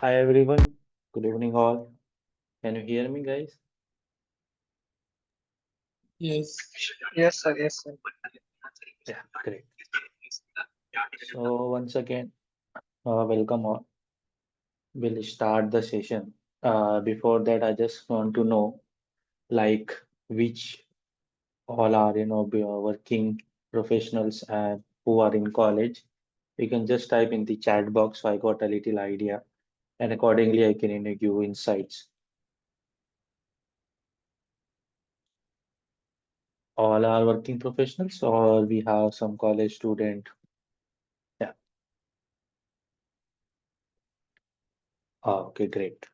Hi everyone, good evening all. Can you hear me, guys? Yes, Yes, sir. Yes, sir. Yeah, great. So once again, welcome all. We'll start the session. Before that, I just want to know like which all are working professionals and who are in college. You can just type in the chat box. So I got a little idea, and accordingly I can give you insights. All are working professionals, or we have some college student. Yeah. Okay, great.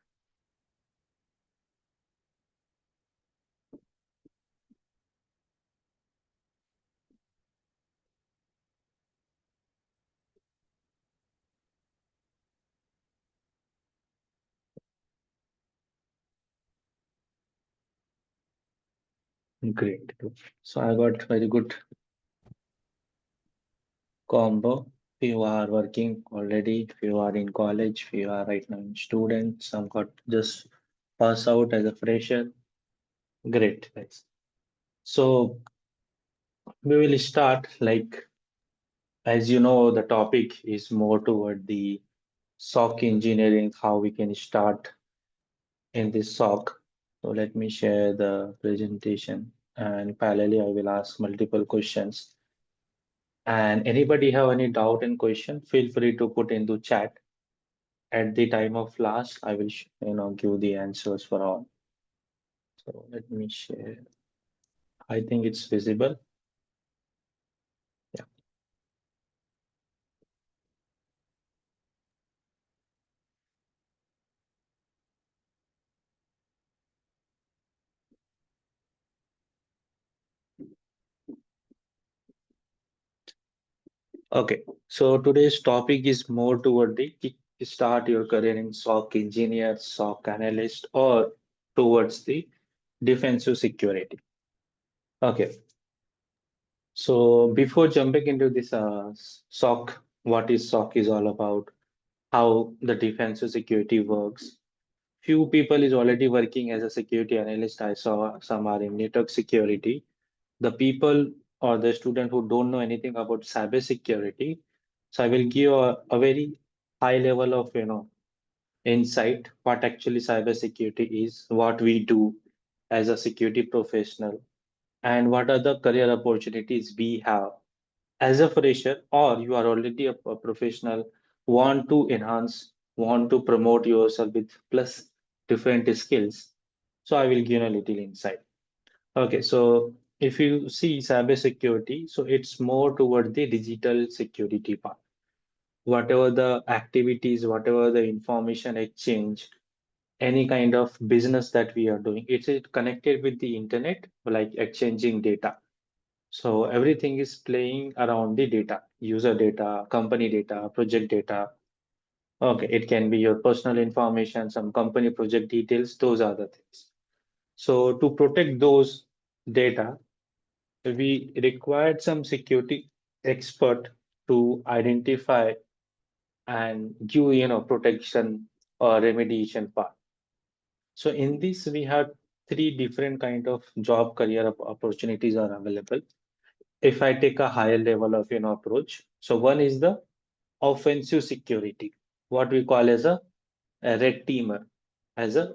Great. So I got very good combo. If you are working already, if you are in college, if you are right now in student, some got just pass out as a fresher. Great, guys. So we will start like as you know, the topic is more toward the SOC engineering, how we can start in this SOC. So let me share the presentation and parallelly I will ask multiple questions. And anybody have any doubt and question, feel free to put into chat. At the time of last, I will give the answers for all. So let me share. I think it's visible. Yeah. Okay. So today's topic is more toward the start your career in SOC engineer, SOC analyst, or towards the defensive security. Okay. So before jumping into this SOC, what is SOC is all about, how the defensive security works. Few people is already working as a security analyst. I saw some are in network security. The people or the student who don't know anything about cybersecurity. So I will give a very high level of insight what actually cybersecurity is, what we do as a security professional, and what are the career opportunities we have as a fresher, or you are already a professional, want to enhance, want to promote yourself with plus different skills. So I will give a little insight. Okay, so if you see cybersecurity, so it's more toward the digital security part. Whatever the activities, whatever the information exchange, any kind of business that we are doing, it's connected with the internet, like exchanging data. So everything is playing around the data, user data, company data, project data. Okay, it can be your personal information, some company project details, those are the things. So to protect those data, we required some security expert to identify and give protection or remediation part. So in this we have three different kind of job career opportunities are available. If I take a higher level of approach, so one is the offensive security, what we call as a red teamer, as a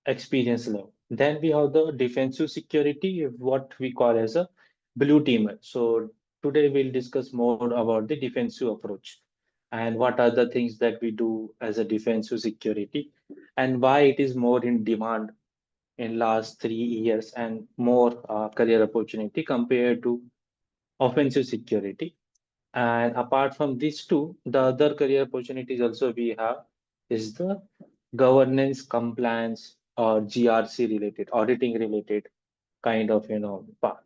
experience level. Then we have the defensive security, what we call as a blue teamer. So today we'll discuss more about the defensive approach and what are the things that we do as a defensive security and why it is more in demand in last 3 years and more career opportunity compared to offensive security. And apart from these two, the other career opportunities also we have is the governance, compliance, or GRC related, auditing related kind of part.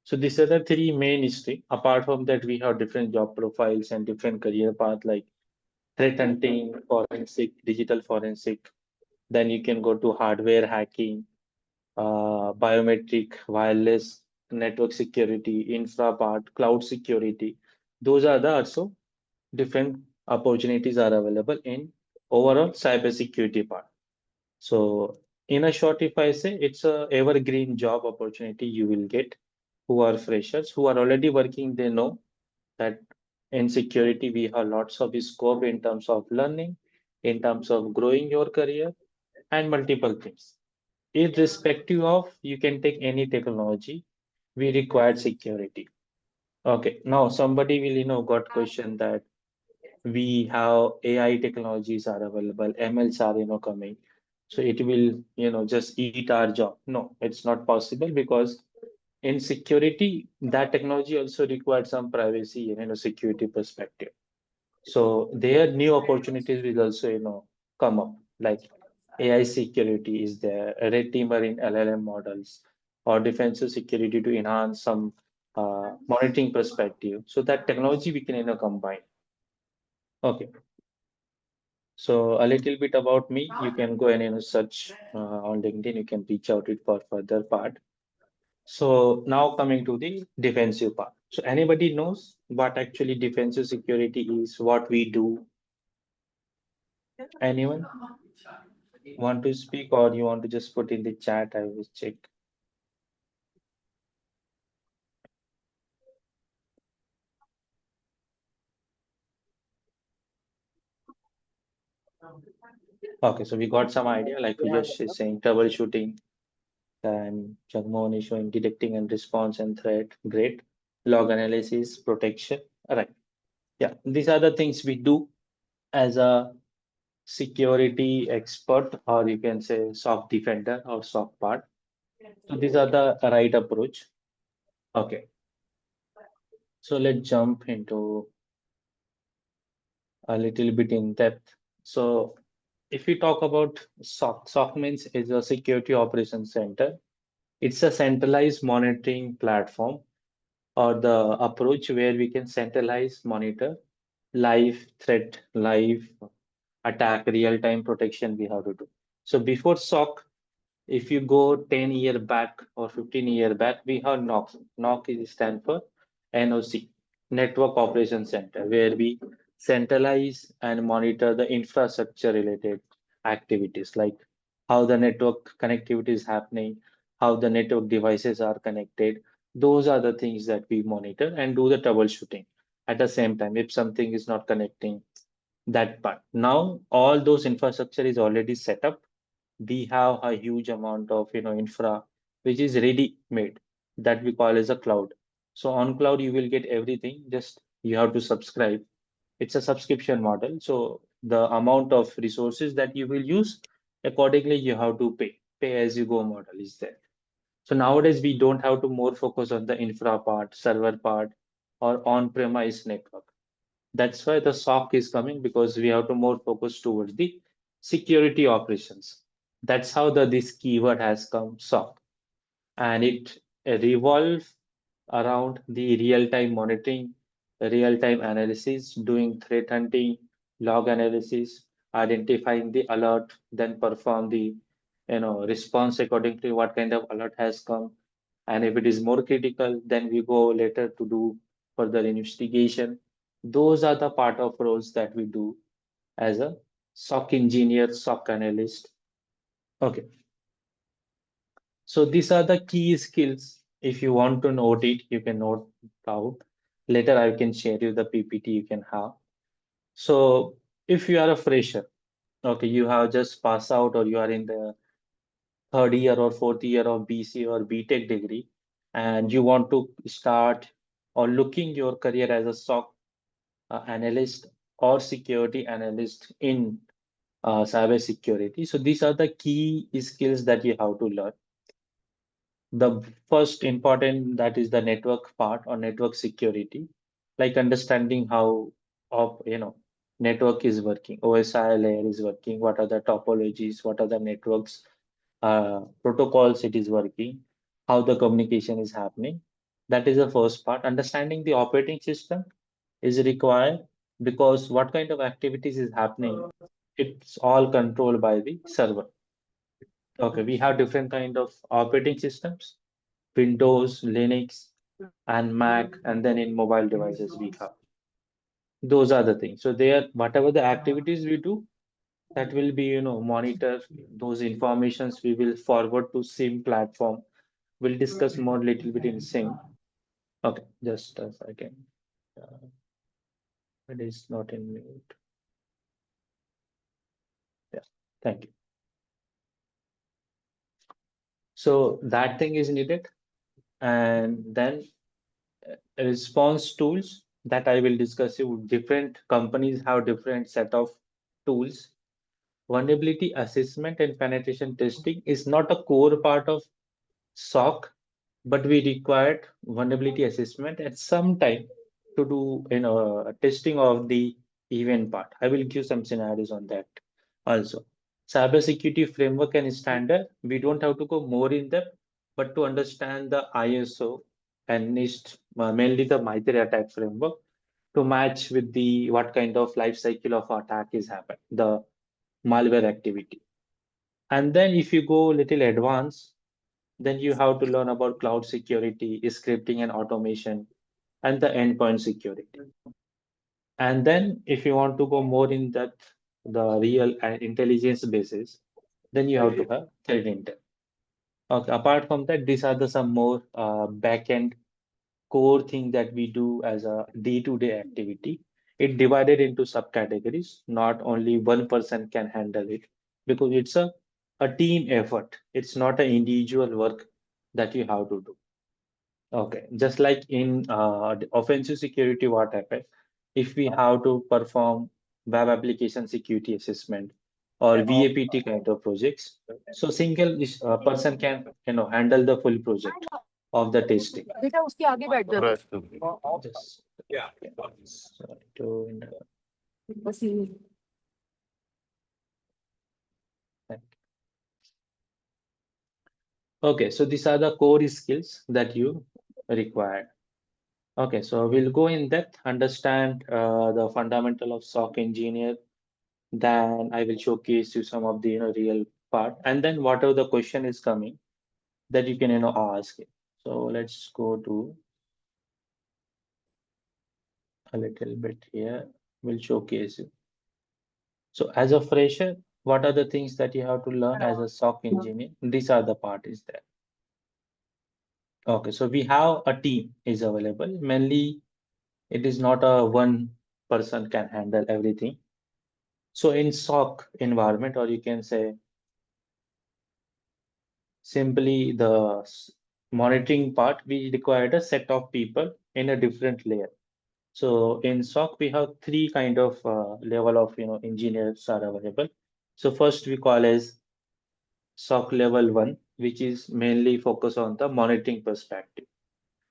So these are the three main stream. Apart from that, we have different job profiles and different career path like threat hunting, forensic, digital forensic. Then you can go to hardware hacking, biometric, wireless, network security, infra part, cloud security. Those are the also different opportunities are available in overall cybersecurity part. So in a short, if I say it's a evergreen job opportunity you will get who are freshers, who are already working, they know that in security we have lots of scope in terms of learning, in terms of growing your career and multiple things. Irrespective of you can take any technology, we require security. Okay, now somebody will got question that we have AI technologies are available, MLs are coming, so it will just eat our job. No, it's not possible because in security that technology also requires some privacy and security perspective. So their new opportunities will also come up, like AI security is there, a red teamer in LLM models, or defensive security to enhance some monitoring perspective. So that technology we can combine. Okay. So a little bit about me, you can go and search on LinkedIn, you can reach out it for further part. So now coming to the defensive part. So anybody knows what actually defensive security is, what we do? Anyone want to speak or you want to just put in the chat? I will check. Okay, so we got some idea, like we just is saying troubleshooting, and Jagmohan is showing detecting and response and threat. Great. Log analysis, protection. All right. Yeah, these are the things we do as a security expert, or you can say SOC defender or SOC part. So these are the right approach. Okay, so let's jump into a little bit in depth. So if we talk about SOC, SOC means is a security operations center. It's a centralized monitoring platform or the approach where we can centralize, monitor live threat, live attack, real-time protection we have to do. So before SOC, if you go 10-year back or 15-year back, we have NOC. NOC is stand for NOC, Network Operations Center, where we centralize and monitor the infrastructure related activities like how the network connectivity is happening, how the network devices are connected. Those are the things that we monitor and do the troubleshooting at the same time if something is not connecting that part. Now all those infrastructure is already set up. We have a huge amount of infra which is ready made that we call as a cloud. So on cloud you will get everything, just you have to subscribe. It's a subscription model, so the amount of resources that you will use, accordingly you have to pay as you go model is there. So nowadays we don't have to more focus on the infra part, server part, or on-premise network. That's why the SOC is coming, because we have to more focus towards the security operations. That's how this keyword has come, SOC, and it revolves around the real-time monitoring, real-time analysis, doing threat hunting, log analysis, identifying the alert, then perform the response according to what kind of alert has come. And if it is more critical, then we go later to do further investigation. Those are the part of roles that we do as a SOC engineer, SOC analyst. Okay, so these are the key skills. If you want to note it, you can note out. Later, I can share you the PPT you can have. So if you are a fresher, okay, you have just passed out or you are in the third year or fourth year of BC or BTech degree, and you want to start or looking your career as a SOC analyst or security analyst in cyber security. So these are the key skills that you have to learn. The first important, that is the network part or network security, like understanding how of network is working, OSI layer is working, what are the topologies, what are the networks protocols it is working, how the communication is happening. That is the first part. Understanding the operating system is required, because what kind of activities is happening, it's all controlled by the server. Okay, we have different kind of operating systems, Windows, Linux, and Mac, and then in mobile devices we have. Those are the things. So there, whatever the activities we do, that will be, monitor those informations we will forward to SIEM platform. We'll discuss more little bit in SIEM. Okay, just a second. Uh, it is not in mute. Yeah, thank you. So that thing is needed, and then response tools that I will discuss you. Different companies have different set of tools. Vulnerability assessment and penetration testing is not a core part of SOC, but we required vulnerability assessment at some time to do testing of the event part. I will give some scenarios on that also. Cybersecurity framework and standard, we don't have to go more in depth, but to understand the ISO and NIST, mainly the MITRE attack framework, to match with the what kind of life cycle of attack is happening, the malware activity. And then if you go little advanced, then you have to learn about cloud security, scripting and automation, and the endpoint security. And then if you want to go more in depth, the real and intelligence basis, then you have to have threat intel. Okay, apart from that, these are the some more back-end core thing that we do as a day-to-day activity. It divided into subcategories. Not only one person can handle it because it's a team effort. It's not an individual work that you have to do. Okay, just like in the offensive security, what happened? If we have to perform web application security assessment or VAPT kind of projects, so single person can handle the full project of the testing. बेटा उसके आगे बैठ जा Right. Just sorry to interrupt. बस ये Okay, so these are the core skills that you require. Okay, so we'll go in depth, understand the fundamental of SOC engineer. Then I will showcase you some of the real part, and then whatever the question is coming that you can ask it. So let's go to a little bit here. We'll showcase you. So as a fresher, what are the things that you have to learn as a SOC engineer? These are the part is there. Okay, so we have a team is available. Mainly, it is not a one person can handle everything. So in SOC environment, or you can say simply the monitoring part, we required a set of people in a different layer. So in SOC, we have three kind of level of engineers are available. So first we call as SOC level 1, which is mainly focus on the monitoring perspective.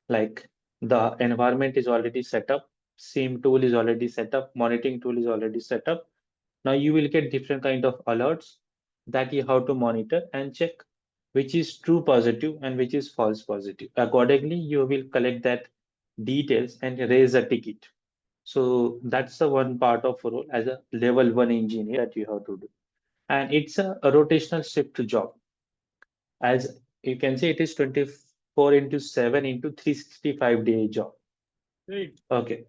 Like the environment is already set up, SIEM tool is already set up, monitoring tool is already set up. Now you will get different kind of alerts that you have to monitor and check which is true positive and which is false positive. Accordingly, you will collect that details and raise a ticket. So that's the one part of role as a level 1 engineer that you have to do. And it's a rotational shift job. As you can see, it is 24 into 7 into 365-day job. Okay.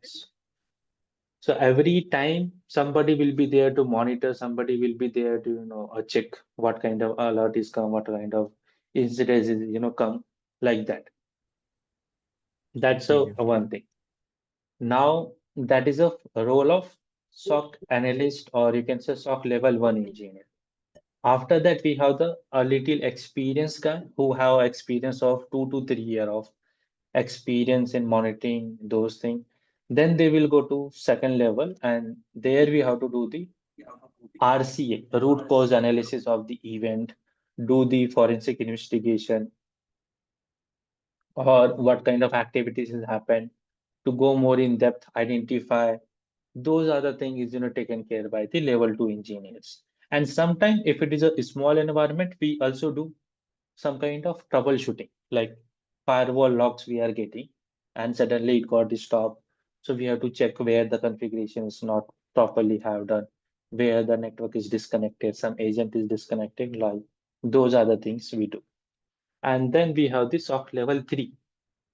So every time somebody will be there to monitor, somebody will be there to, check what kind of alert is come, what kind of incidents is, come like that. That's a one thing. Now that is a role of SOC analyst, or you can say SOC level 1 engineer. After that, we have the a little experienced guy who have experience of 2 to 3 year of experience in monitoring those things. Then they will go to second level, and there we have to do the RCA, root cause analysis of the event, do the forensic investigation, or what kind of activities has happened, to go more in depth, identify. Those are the things taken care by the level 2 engineers. And sometimes if it is a small environment, we also do some kind of troubleshooting, like firewall logs we are getting, and suddenly it got stopped. So we have to check where the configuration is not properly have done, where the network is disconnected, some agent is disconnected, like those are the things we do. And then we have the SOC level 3,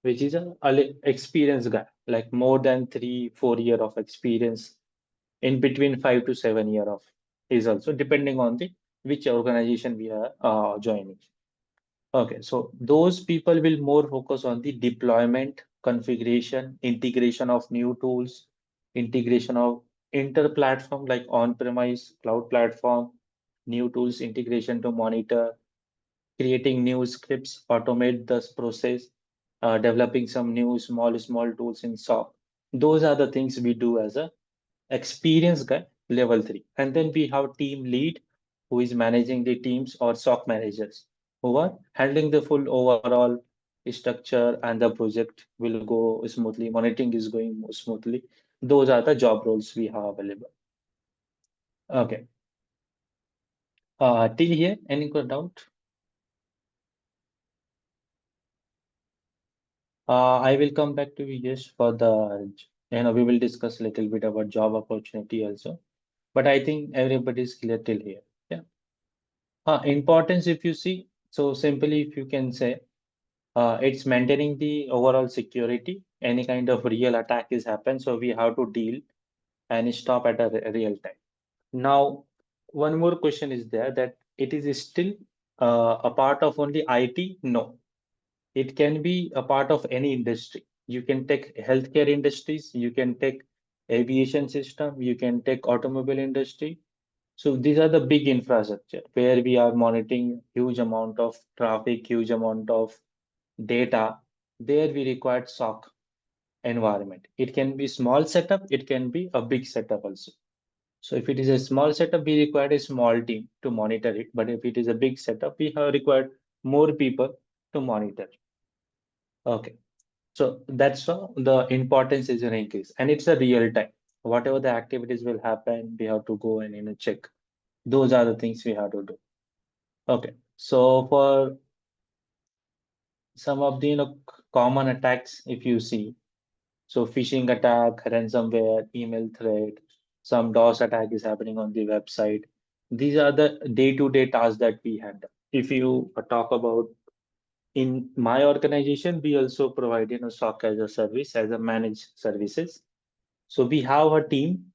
which is a experienced guy, like more than 3 4 year of experience, in between 5 to 7 year of is also depending on the which organization we are joining. Okay, so those people will more focus on the deployment, configuration, integration of new tools, integration of inter-platform like on-premise, cloud platform, new tools integration to monitor, creating new scripts, automate this process, developing some new small tools in SOC. Those are the things we do as a experienced guy, level 3. And then we have team lead who is managing the teams or SOC managers who are handling the full overall structure and the project will go smoothly. Monitoring is going smoothly. Those are the job roles we have available. Okay. Till here, any good doubt? I will come back to you, yes, for the, we will discuss a little bit about job opportunity also. But I think everybody is clear till here. Yeah. Importance, if you see, so simply if you can say, it's maintaining the overall security. Any kind of real attack is happen, so we have to deal and stop at a real time. Now, one more question is there that it is still a part of only IT? No, it can be a part of any industry. You can take healthcare industries, you can take aviation system, you can take automobile industry. So these are the big infrastructure where we are monitoring huge amount of traffic, huge amount of data. There we require SOC environment. It can be small setup, it can be a big setup also. So if it is a small setup, we require a small team to monitor it. But if it is a big setup, we have required more people to monitor. Okay. So that's how the importance is in increase. And it's a real time. Whatever the activities will happen, we have to go and check. Those are the things we have to do. Okay. So for some of the common attacks, if you see, so phishing attack, ransomware, email threat, some DOS attack is happening on the website. These are the day-to-day tasks that we handle. If you talk about in my organization, we also provide SOC as a service, as a managed services. So we have a team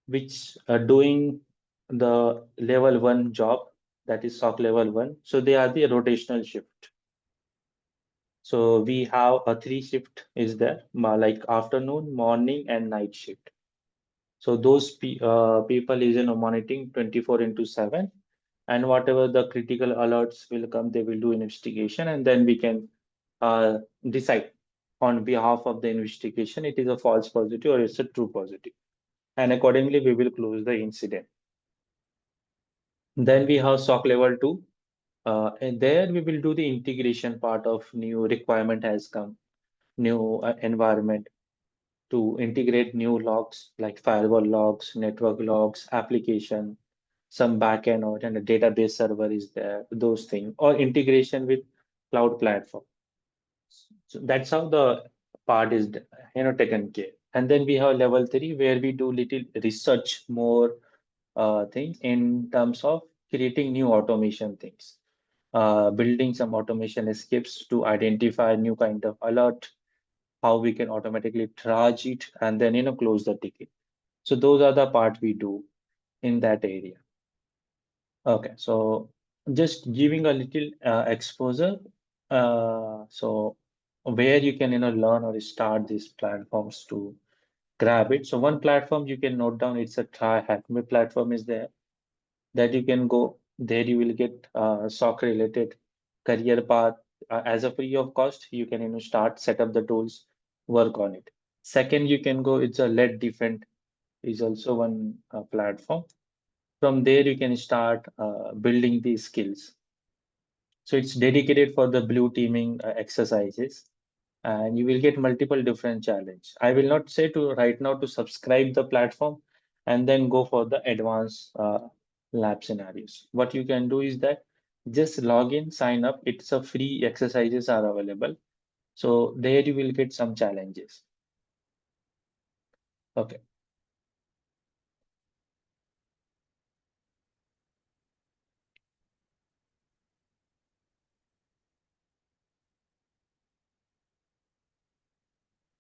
which are doing the level 1 job, that is SOC level 1. So they are the rotational shift. So we have a 3 shift is there, like afternoon, morning, and night shift. So those people is monitoring 24 into 7, and whatever the critical alerts will come, they will do investigation, and then we can decide on behalf of the investigation it is a false positive or it's a true positive, and accordingly we will close the incident. Then we have SOC level 2, and there we will do the integration part of new requirement has come, new environment to integrate new logs like firewall logs, network logs, application, some backend or and a database server is there, those things, or integration with cloud platform. So that's how the part is taken care. And then we have level 3 where we do little research more things in terms of creating new automation things, building some automation scripts to identify new kind of alert, how we can automatically triage it, and then close the ticket. So those are the part we do in that area. Okay, so just giving a little exposure. So where you can learn or start these platforms to grab it. So one platform you can note down, it's a try hack me platform is there that you can go there. You will get SOC related career path as a free of cost. You can start set up the tools, work on it. Second, you can go. It's a lead defend is also one platform. From there, you can start building these skills. So it's dedicated for the blue teaming exercises, and you will get multiple different challenge. I will not say to right now to subscribe the platform and then go for the advanced lab scenarios. What you can do is that just log in, sign up. It's a free exercises are available. So there you will get some challenges. Okay.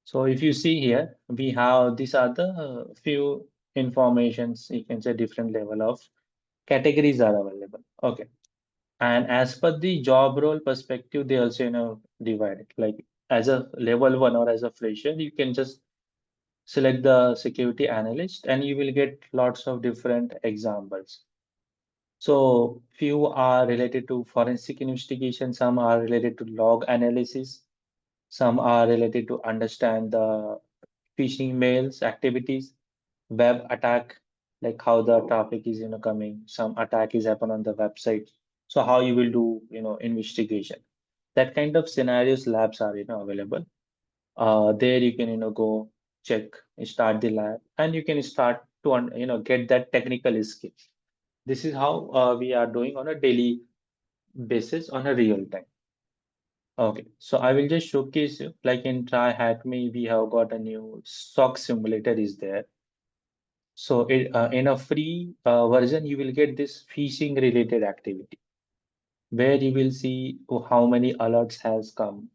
So if you see here, we have these are the few informations, you can say different level of categories are available. Okay. And as per the job role perspective, they also, divide it. Like as a level one or as a fresher, you can just select the security analyst and you will get lots of different examples. So few are related to forensic investigation, some are related to log analysis, some are related to understand the phishing mails activities, web attack, like how the traffic is, coming, some attack is happen on the website. So how you will do, investigation. That kind of scenarios labs are, available. There you can, go check, start the lab, and you can start to, get that technical skill. This is how we are doing on a daily basis on a real time. Okay, so I will just showcase you, like in Try Hack Me, we have got a new SOC simulator is there. So in a free version, you will get this phishing related activity where you will see how many alerts has come,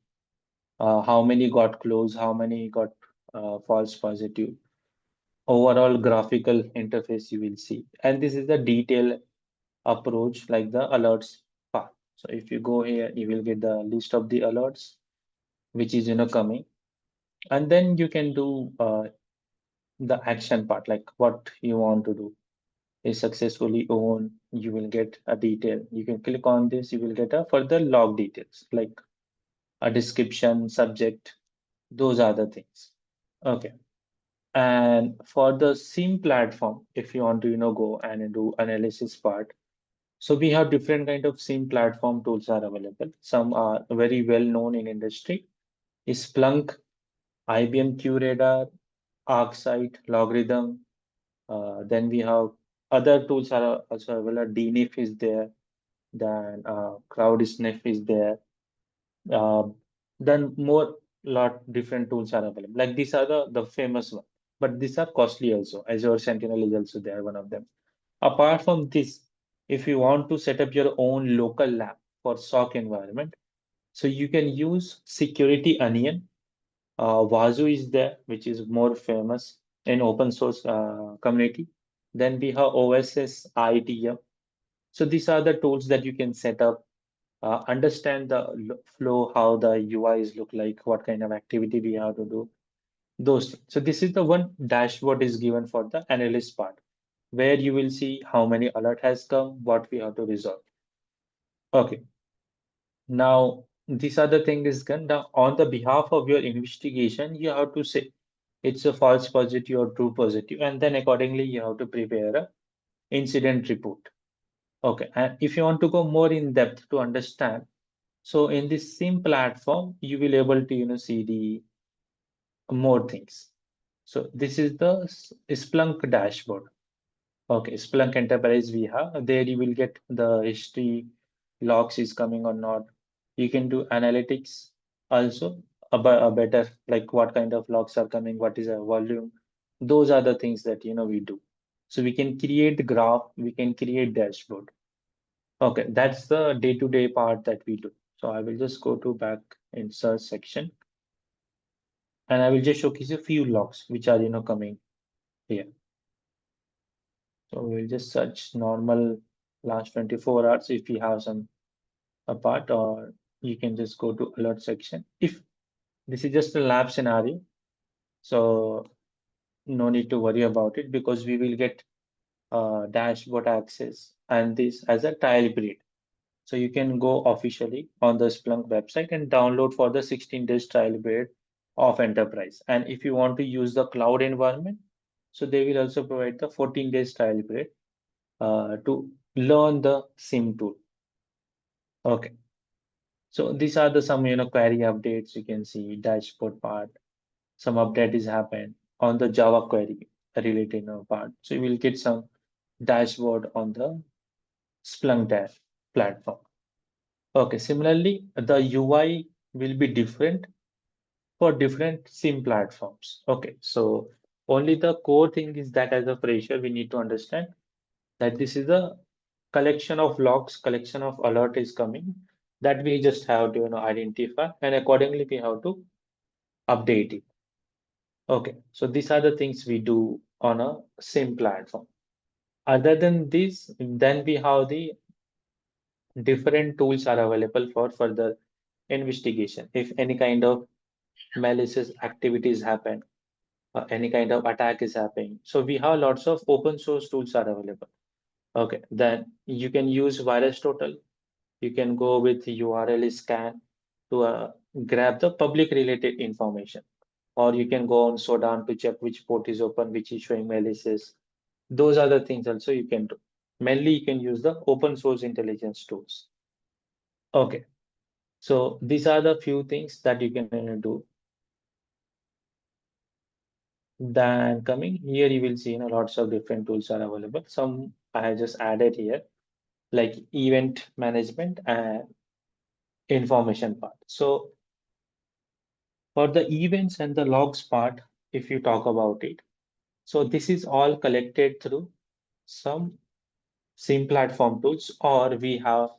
how many got closed, how many got false positive, overall graphical interface you will see. And this is the detailed approach like the alerts part. So if you go here, you will get the list of the alerts, which is, coming. And then you can do the action part, like what you want to do is successfully owned, you will get a detail. You can click on this, you will get a further log details like a description, subject, those are the things. Okay. And for the SIEM platform, if you want to, go and do analysis part, so we have different kind of SIEM platform tools are available. Some are very well known in industry. Is Splunk, IBM QRadar, ArcSight, Logarithm. Then we have other tools are also available. DNIF is there. Then CrowdSniff is there. Uh, then more lot different tools are available. Like these are the famous one, but these are costly also. Azure Sentinel is also there, one of them. Apart from this, if you want to set up your own local lab for SOC environment, so you can use Security Onion. Wazuh is there, which is more famous in open source community. Then we have OSS ITM. So these are the tools that you can set up, understand the flow, how the UIs look like, what kind of activity we have to do, those things. So this is the one dashboard is given for the analyst part, where you will see how many alert has come, what we have to resolve. Okay. Now, this other thing is done. Now, on the behalf of your investigation, you have to say it's a false positive or true positive, and then accordingly you have to prepare a incident report. Okay, and if you want to go more in depth to understand, so in this same platform, you will able to see the more things. So this is the Splunk dashboard. Okay, Splunk Enterprise we have. There you will get the history, logs is coming or not. You can do analytics also, a better, like what kind of logs are coming, what is a volume. Those are the things that we do. So we can create graph, we can create dashboard. Okay, that's the day-to-day part that we do. So I will just go to back in search section and I will just showcase a few logs which are coming here. So we'll just search normal last 24 hours if we have some apart, or you can just go to alert section. If this is just a lab scenario, so no need to worry about it because we will get dashboard access and this as a trial period. So you can go officially on the Splunk website and download for the 16 days trial period of enterprise. And if you want to use the cloud environment, so they will also provide the 14 days trial period to learn the SIM tool. Okay. So these are the some query updates. You can see dashboard part. Some update is happened on the Java query related part. So you will get some dashboard on the Splunk dash platform. Okay. Similarly, the UI will be different for different SIM platforms. Okay. So only the core thing is that as a fresher, we need to understand that this is a collection of logs, collection of alert is coming that we just have to identify and accordingly we have to update it. Okay, so these are the things we do on a SIM platform. Other than this, then we have the different tools are available for further investigation. If any kind of malicious activities happen, any kind of attack is happening. So we have lots of open source tools are available. Okay, then you can use virus total. You can go with URL scan to grab the public related information, or you can go on Sodan to check which port is open, which is showing malicious. Those are the things also you can do. Mainly, you can use the open source intelligence tools. Okay, so these are the few things that you can do. Then coming here, you will see lots of different tools are available. Some I have just added here, like event management and information part. So for the events and the logs part, if you talk about it, so this is all collected through some SIEM platform tools, or we have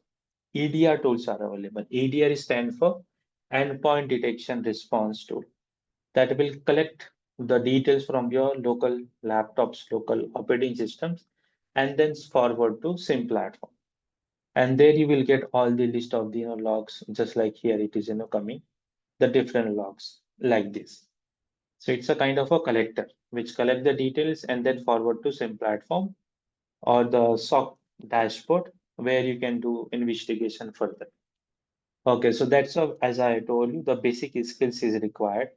EDR tools are available. EDR stands for Endpoint Detection Response Tool, that will collect the details from your local laptops, local operating systems, and then forward to SIEM platform. And there you will get all the list of the logs, just like here it is coming, the different logs like this. So it's a kind of a collector which collect the details and then forward to SIEM platform or the SOC dashboard where you can do investigation further. Okay, so that's as I told you, the basic skills is required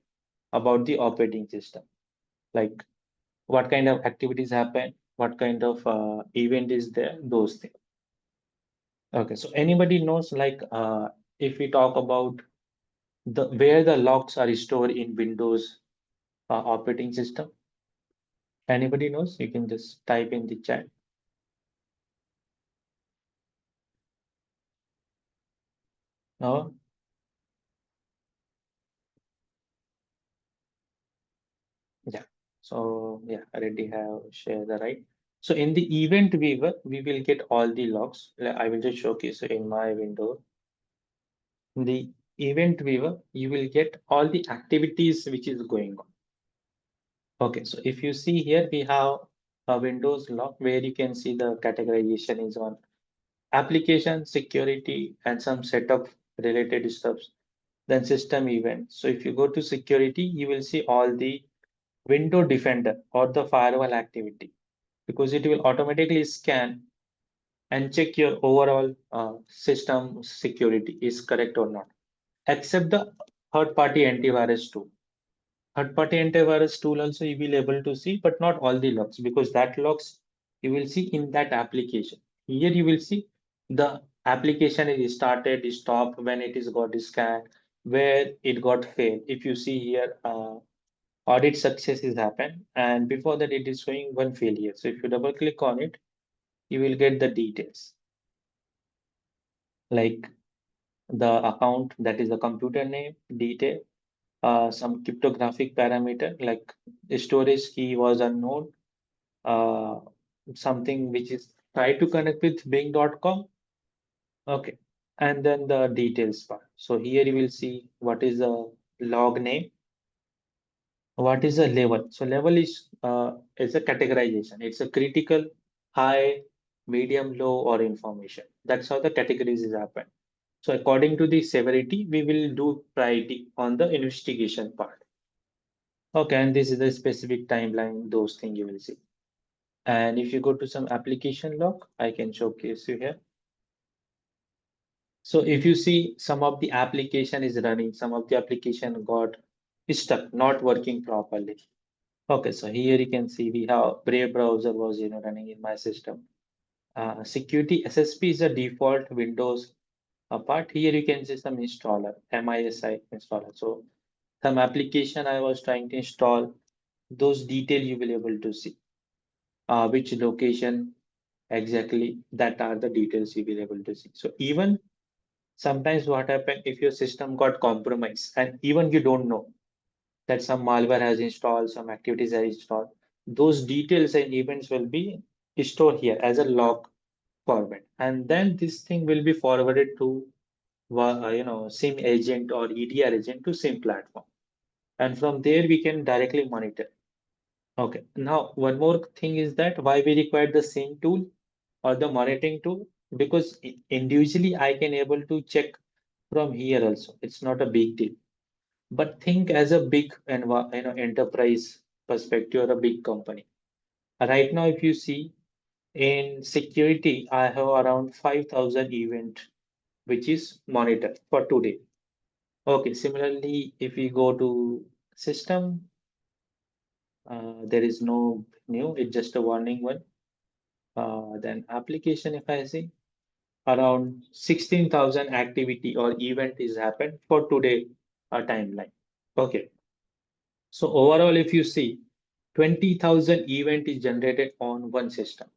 about the operating system, like what kind of activities happen, what kind of event is there, those things. Okay, so anybody knows like if we talk about the where the logs are stored in Windows operating system, anybody knows? You can just type in the chat. No? Yeah. So yeah, I already have shared the right. So in the event viewer, we will get all the logs. I will just showcase in my window. In the event viewer, you will get all the activities which is going on. Okay, so if you see here, we have a Windows log where you can see the categorization is on application, security, and some setup related stuffs. Then system event. So if you go to security, you will see all the window defender or the firewall activity, because it will automatically scan and check your overall system security is correct or not, except the third-party antivirus tool. Third-party antivirus tool also you will able to see, but not all the logs, because that logs you will see in that application. Here you will see the application is started, stopped, when it is got scanned, where it got failed. If you see here, audit success is happened, and before that it is showing one failure. So if you double click on it, you will get the details, like the account, that is the computer name, detail, some cryptographic parameter like storage key was unknown, uh, something which is try to connect with bing.com. Okay. And then the details part. So here you will see what is the log name, what is the level. So level is a categorization. It's a critical, high, medium, low, or information. That's how the categories is happen. So according to the severity, we will do priority on the investigation part. Okay, and this is the specific timeline, those things you will see. And if you go to some application log, I can showcase you here. So if you see some of the application is running, some of the application got stuck, not working properly. Okay, so here you can see we have Brave browser was running in my system. Security SSP is a default Windows part. Here you can see some installer, MISI installer. So some application I was trying to install, those detail you will able to see. Which location exactly, that are the details you will able to see. So even sometimes what happen if your system got compromised and even you don't know that some malware has installed, some activities are installed, those details and events will be stored here as a log format, and then this thing will be forwarded to SIM agent or EDR agent to SIM platform, and from there we can directly monitor. Okay. Now, one more thing is that why we require the same tool or the monitoring tool? Because individually I can able to check from here also. It's not a big deal. But think as a big and enterprise perspective or a big company. Right now, if you see in security, I have around 5,000 event which is monitored for today. Okay, similarly, if we go to system, there is no new, it's just a warning one. Then application, if I see, around 16,000 activity or event is happened for today timeline. Okay, so overall, if you see, 20,000 event is generated on one system.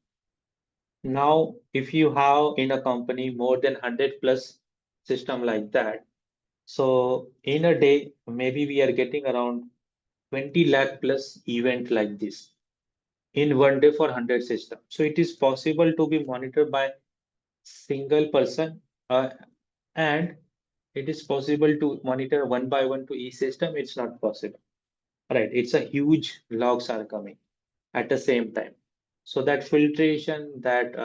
Now, if you have in a company more than 100 plus system like that, so in a day, maybe we are getting around 20 lakh plus event like this in one day for 100 system. So it is possible to be monitored by single person and it is possible to monitor one by one to each system. It's not possible, right? It's a huge logs are coming at the same time. So that filtration, that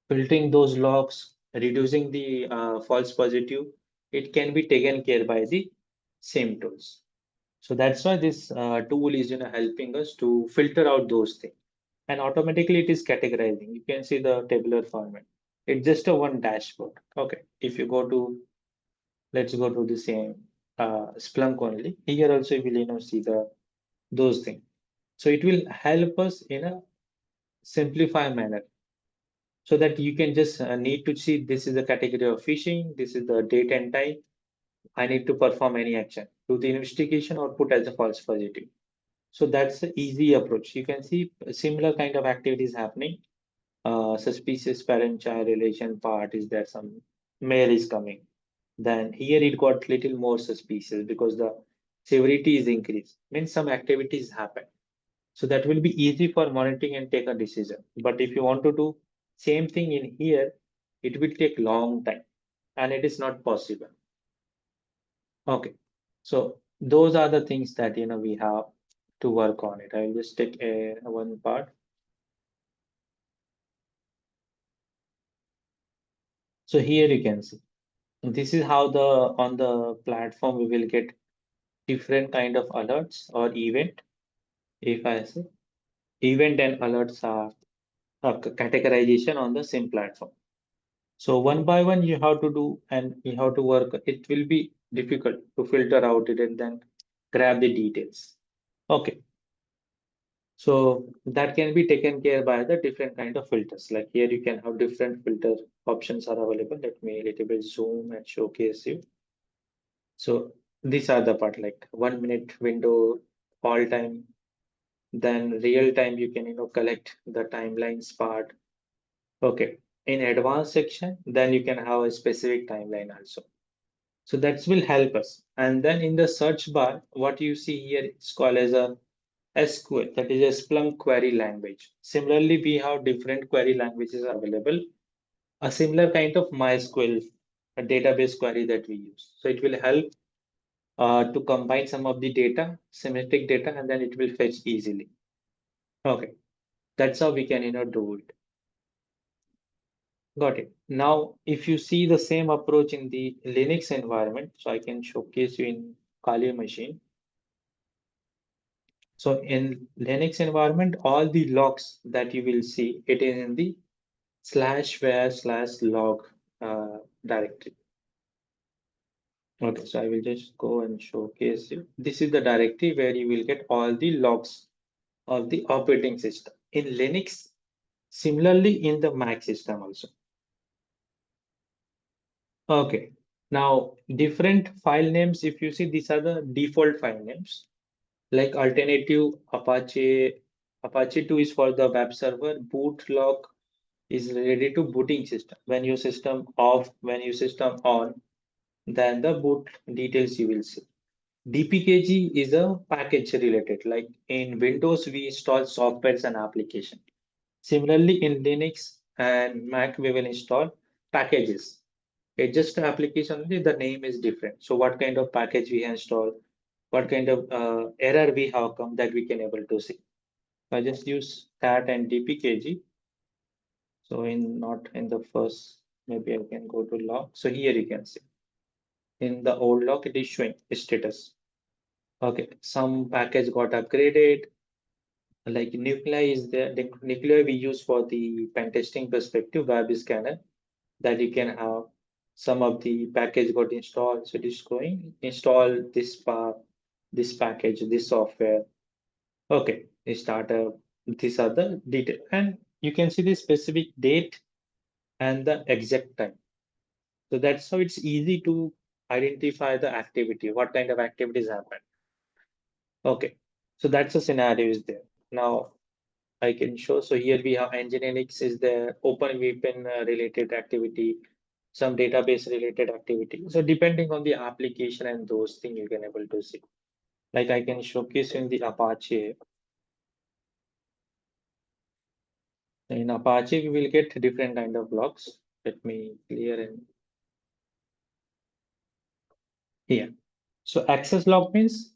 filtering those logs, reducing the false positive, it can be taken care by the same tools. So that's why this tool is helping us to filter out those things. And automatically it is categorizing. You can see the tabular format. It's just a one dashboard. Okay. If you go to, let's go to the same Splunk only. Here also you will see the those things. So it will help us in a simplified manner so that you can just need to see this is the category of phishing, this is the date and time. I need to perform any action, do the investigation or put as a false positive. So that's the easy approach. You can see similar kind of activities happening. Suspicious parent-child relation part is there some mail is coming. Then here it got little more suspicious because the severity is increased. Means some activities happen. So that will be easy for monitoring and take a decision. But if you want to do same thing in here, it will take long time and it is not possible. Okay. So those are the things that we have to work on it. I'll just take one part. So here you can see this is how the on the platform we will get different kind of alerts or event. If I say event and alerts are categorization on the same platform. So one by one you have to do and you have to work. It will be difficult to filter out it and then grab the details. Okay. So that can be taken care by the different kind of filters. Like here you can have different filter options are available. Let me a little bit zoom and showcase you. So these are the part like 1 minute window, all time, then real time you can collect the timelines part. Okay. In advanced section, then you can have a specific timeline also. So that will help us. And then in the search bar, what you see here is called as a SQL, that is a Splunk query language. Similarly, we have different query languages available. A similar kind of MySQL, a database query that we use. So it will help to combine some of the data, semantic data, and then it will fetch easily. Okay, that's how we can do it. Got it. Now, if you see the same approach in the Linux environment, so I can showcase you in Kali machine. So in Linux environment, all the logs that you will see, it is in the /var/log directory. Okay, so I will just go and showcase you. This is the directory where you will get all the logs of the operating system. In Linux, similarly in the Mac system also. Okay, now different file names, if you see, these are the default file names. Like alternative Apache 2 is for the web server, boot log is related to booting system. When your system off, when your system on, then the boot details you will see. DPKG is a package related, like in Windows, we install softwares and application. Similarly, in Linux and Mac, we will install packages. It's just an application only, the name is different. So what kind of package we install, what kind of error we have come that we can able to see. I just use stat and dpkg. So in not in the first, maybe I can go to log. So here you can see in the old log it is showing status. Okay, some package got upgraded. Like nuclei is there. The nuclei we use for the pen testing perspective, web scanner, that you can have some of the package got installed. So it is going install this package, this software. Okay, startup. These are the detail, and you can see the specific date and the exact time. So that's how it's easy to identify the activity, what kind of activities happen. Okay, so that's a scenario is there. Now I can show. So here we have Nginx is there, open VPN related activity, some database related activity. So depending on the application and those things you can able to see. Like I can showcase in the Apache. In Apache, we will get different kind of logs. Let me clear in here. So access log means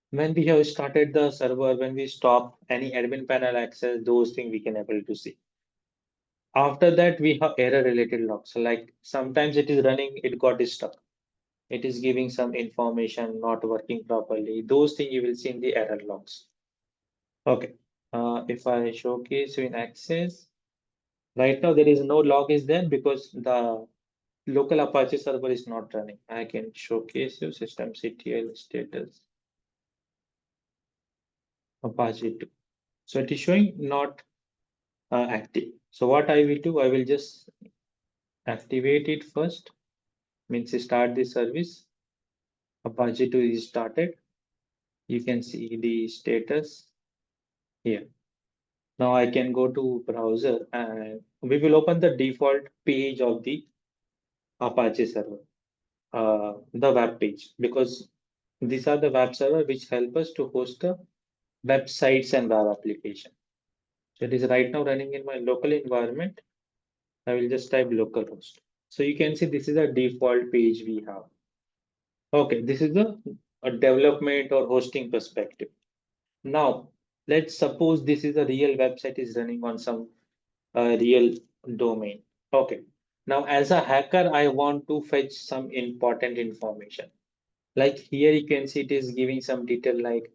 when we have started the server, when we stop any admin panel access, those things we can able to see. After that, we have error related logs. So like sometimes it is running, it got stuck. It is giving some information not working properly. Those things you will see in the error logs. Okay. If I showcase in access, right now there is no log is there because the local Apache server is not running. I can showcase you systemctl status Apache 2. So it is showing not active. So what I will do, I will just activate it first, means start the service. Apache 2 is started. You can see the status here. Now I can go to browser and we will open the default page of the Apache server, the web page, because these are the web server which help us to host the websites and web application. So it is right now running in my local environment. I will just type localhost. So you can see this is a default page we have. Okay, this is a development or hosting perspective. Now, let's suppose this is a real website is running on some real domain. Okay. Now, as a hacker, I want to fetch some important information. Like here, you can see it is giving some detail like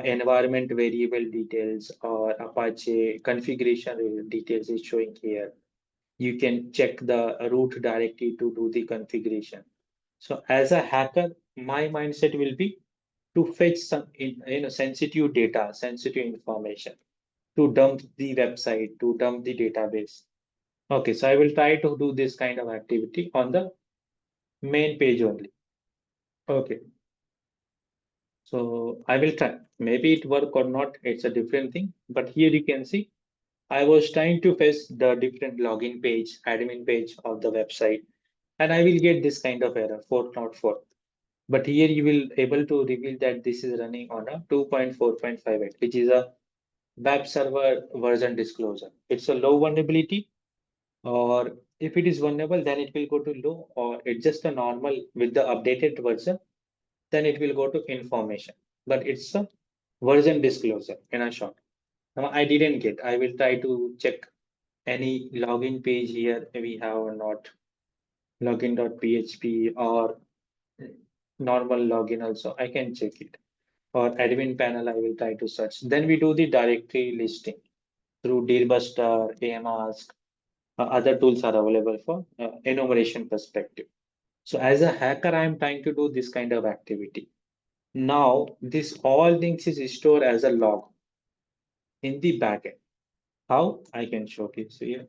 environment variable details or Apache configuration details is showing here. You can check the root directory to do the configuration. So as a hacker, my mindset will be to fetch some sensitive data, sensitive information, to dump the website, to dump the database. Okay, so I will try to do this kind of activity on the main page only. Okay, so I will try. Maybe it work or not, it's a different thing. But here you can see I was trying to fetch the different login page, admin page of the website, and I will get this kind of error, 404. But here you will able to reveal that this is running on a 2.4.58, which is a web server version disclosure. It's a low vulnerability, or if it is vulnerable, then it will go to low, or it's just a normal with the updated version, then it will go to information. But it's a version disclosure in a short. Now I didn't get. I will try to check any login page here we have or not. Login.php or normal login also. I can check it. Or admin panel, I will try to search. Then we do the directory listing through Dealbuster, AMask. Other tools are available for enumeration perspective. So as a hacker, I am trying to do this kind of activity. Now, this all things is stored as a log in the backend. How? I can showcase here.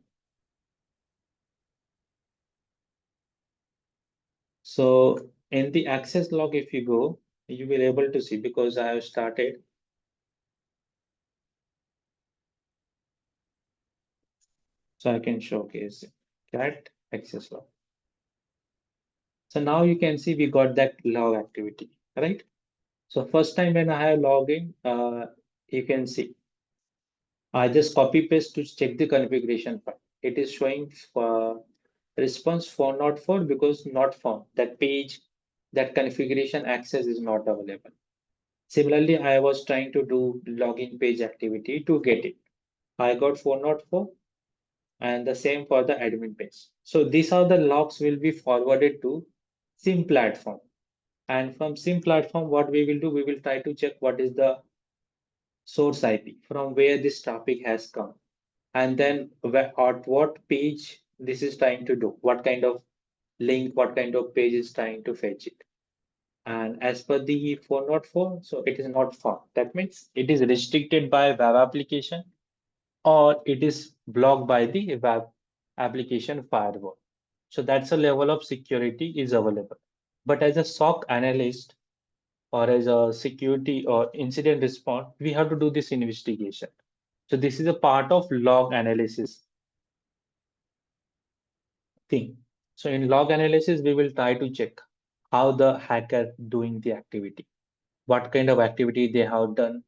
So in the access log, if you go, you will able to see because I have started. So I can showcase cat access log. So now you can see we got that log activity, right? So first time when I have login, you can see I just copy paste to check the configuration file. It is showing response for not for because not found. That page, that configuration access is not available. Similarly, I was trying to do login page activity to get it. I got 404 and the same for the admin page. So these are the logs will be forwarded to SIEM platform. And from SIEM platform, what we will do, we will try to check what is the source IP from where this traffic has come. And then at what page this is trying to do, what kind of link, what kind of page is trying to fetch it. And as per the 404, so it is not found. That means it is restricted by web application or it is blocked by the web application firewall. So that's a level of security is available. But as a SOC analyst or as a security or incident response, we have to do this investigation. So this is a part of log analysis thing. So in log analysis, we will try to check how the hacker doing the activity, what kind of activity they have done,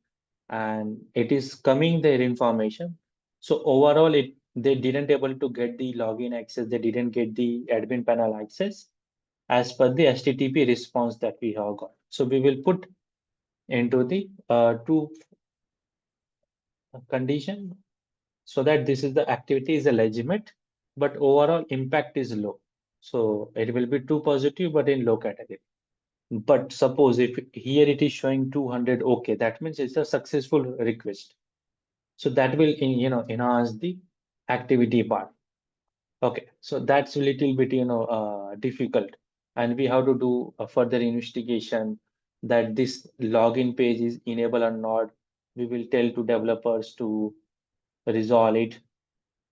and it is coming their information. So overall, it they didn't able to get the login access, they didn't get the admin panel access as per the HTTP response that we have got. So we will put into the two condition so that this is the activity is a legitimate, but overall impact is low. So it will be too positive, but in low category. But suppose if here it is showing 200, okay, that means it's a successful request. So that will enhance the activity part. Okay, so that's a little bit difficult, and we have to do a further investigation that this login page is enabled or not. We will tell to developers to resolve it.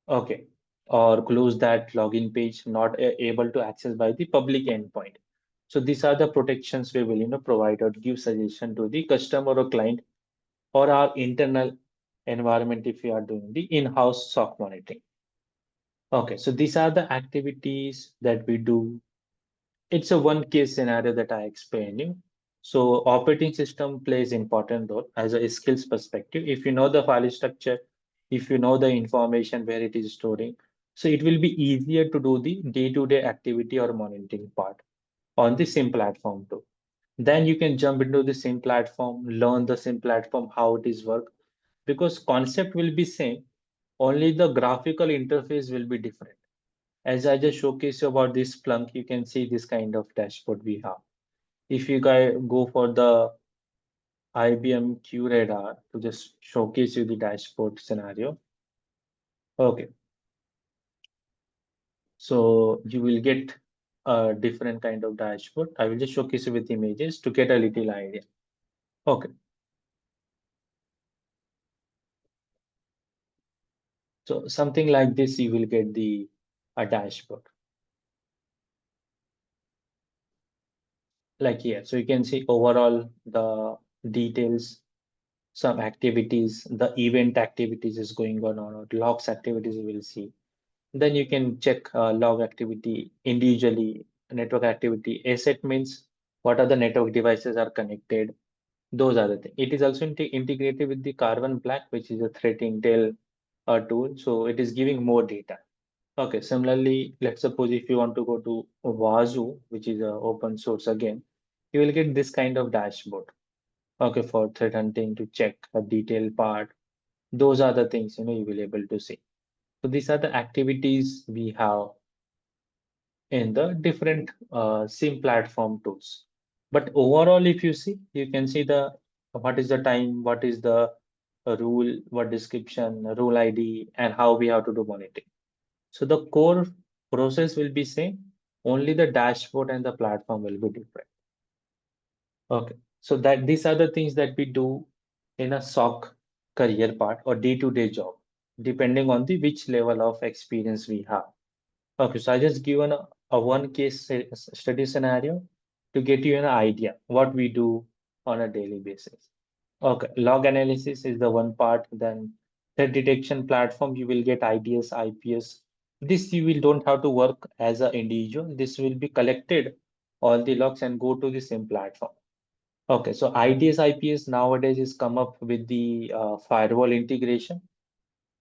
Okay, or close that login page not able to access by the public endpoint. So these are the protections we will provide or give suggestion to the customer or client or our internal environment if we are doing the in-house SOC monitoring. Okay, so these are the activities that we do. It's a one case scenario that I explained you. So operating system plays important role as a skills perspective. If you know the file structure, if you know the information where it is storing, so it will be easier to do the day-to-day activity or monitoring part on the SIM platform too. Then you can jump into the SIM platform, learn the SIM platform, how it is work, because concept will be same, only the graphical interface will be different. As I just showcased you about this Splunk, you can see this kind of dashboard we have. If you guys go for the IBM QRadar to just showcase you the dashboard scenario. Okay, so you will get a different kind of dashboard. I will just showcase you with images to get a little idea. Okay, so something like this, you will get the a dashboard like here. So you can see overall the details, some activities, the event activities is going on or logs activities you will see. Then you can check log activity individually, network activity. Asset means what are the network devices are connected. Those are the things. It is also integrated with the Carbon Black, which is a threat intel tool. So it is giving more data. Okay, similarly, let's suppose if you want to go to Wazuh, which is open source again, you will get this kind of dashboard. Okay, for threat hunting to check a detailed part. Those are the things you will able to see. So these are the activities we have in the different SIM platform tools. But overall, if you see, you can see the what is the time, what is the rule, what description, rule ID, and how we have to do monitoring. So the core process will be same, only the dashboard and the platform will be different. Okay, so that these are the things that we do in a SOC career part or day-to-day job, depending on the which level of experience we have. Okay, so I just given a one case study scenario to get you an idea what we do on a daily basis. Okay, log analysis is the one part. Then threat detection platform, you will get IDS, IPS. This you will don't have to work as an individual. This will be collected all the logs and go to the same platform. Okay, so IDS, IPS nowadays is come up with the firewall integration,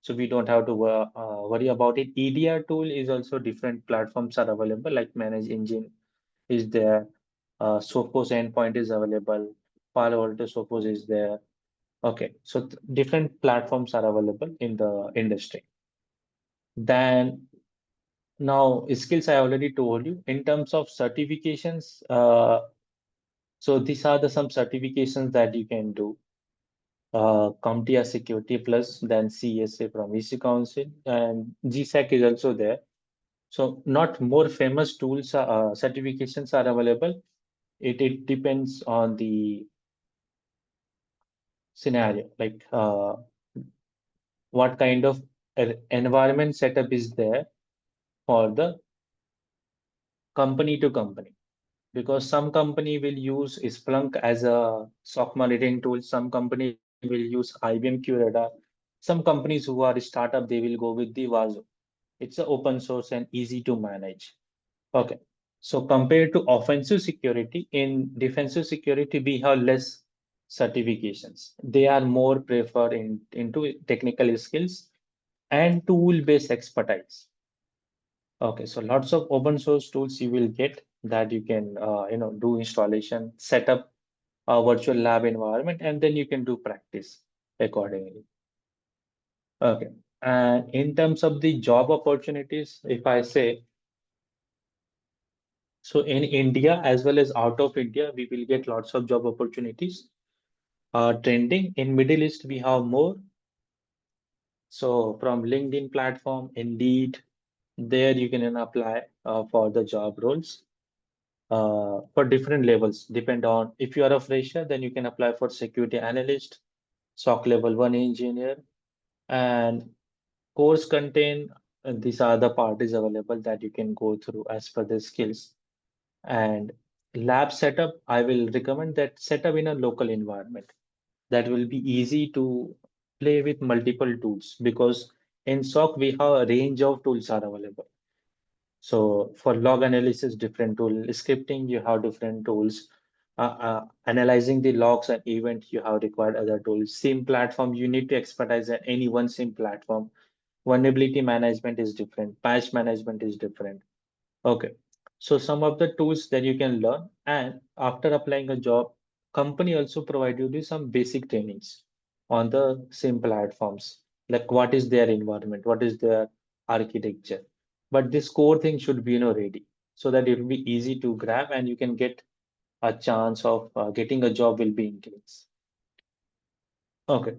so we don't have to worry about it. EDR tool is also different platforms are available, like Manage Engine is there, Sophos endpoint is available, Palo Alto Sophos is there. Okay, so different platforms are available in the industry. Then now skills I already told you. In terms of certifications, so these are the some certifications that you can do. CompTIA Security Plus, then CSA from EC Council, and GSAC is also there. So not more famous tools, certifications are available. It depends on the scenario, like what kind of environment setup is there for the company to company. Because some company will use Splunk as a SOC monitoring tool, some company will use IBM QRadar, some companies who are startup, they will go with the Wazuh. It's a open source and easy to manage. Okay. So compared to offensive security, in defensive security, we have less certifications. They are more preferred into technical skills and tool-based expertise. Okay, so lots of open source tools you will get that you can do installation, set up a virtual lab environment, and then you can do practice accordingly. Okay. And in terms of the job opportunities, if I say, so in India as well as out of India, we will get lots of job opportunities. Trending in Middle East, we have more. So from LinkedIn platform, Indeed, there you can apply for the job roles for different levels. Depend on if you are a fresher, then you can apply for security analyst, SOC level 1 engineer, and course contain. These are the parties available that you can go through as per the skills. And lab setup, I will recommend that setup in a local environment. That will be easy to play with multiple tools because in SOC we have a range of tools are available. So for log analysis, different tool. Scripting, you have different tools. Analyzing the logs and event, you have required other tools. SIEM platform, you need to expertise at any one SIEM platform. Vulnerability management is different. Patch management is different. Okay. So some of the tools that you can learn, and after applying a job, company also provide you with some basic trainings on the same platforms, like what is their environment, what is their architecture. But this core thing should be ready so that it will be easy to grab and you can get a chance of getting a job will be increased. Okay.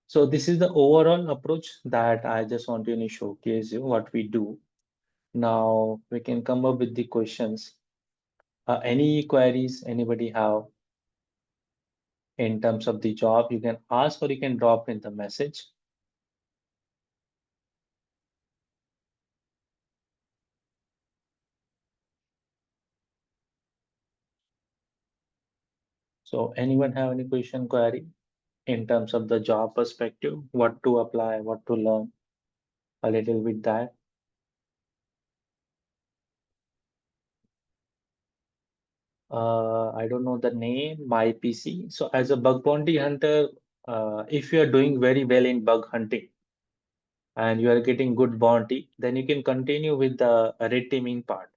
So this is the overall approach that I just want to showcase you what we do. Now we can come up with the questions. Any queries anybody have in terms of the job, you can ask or you can drop in the message. So anyone have any question, query in terms of the job perspective, what to apply, what to learn, a little bit that. I don't know the name, my PC. So as a bug bounty hunter, if you are doing very well in bug hunting and you are getting good bounty, then you can continue with the red teaming part.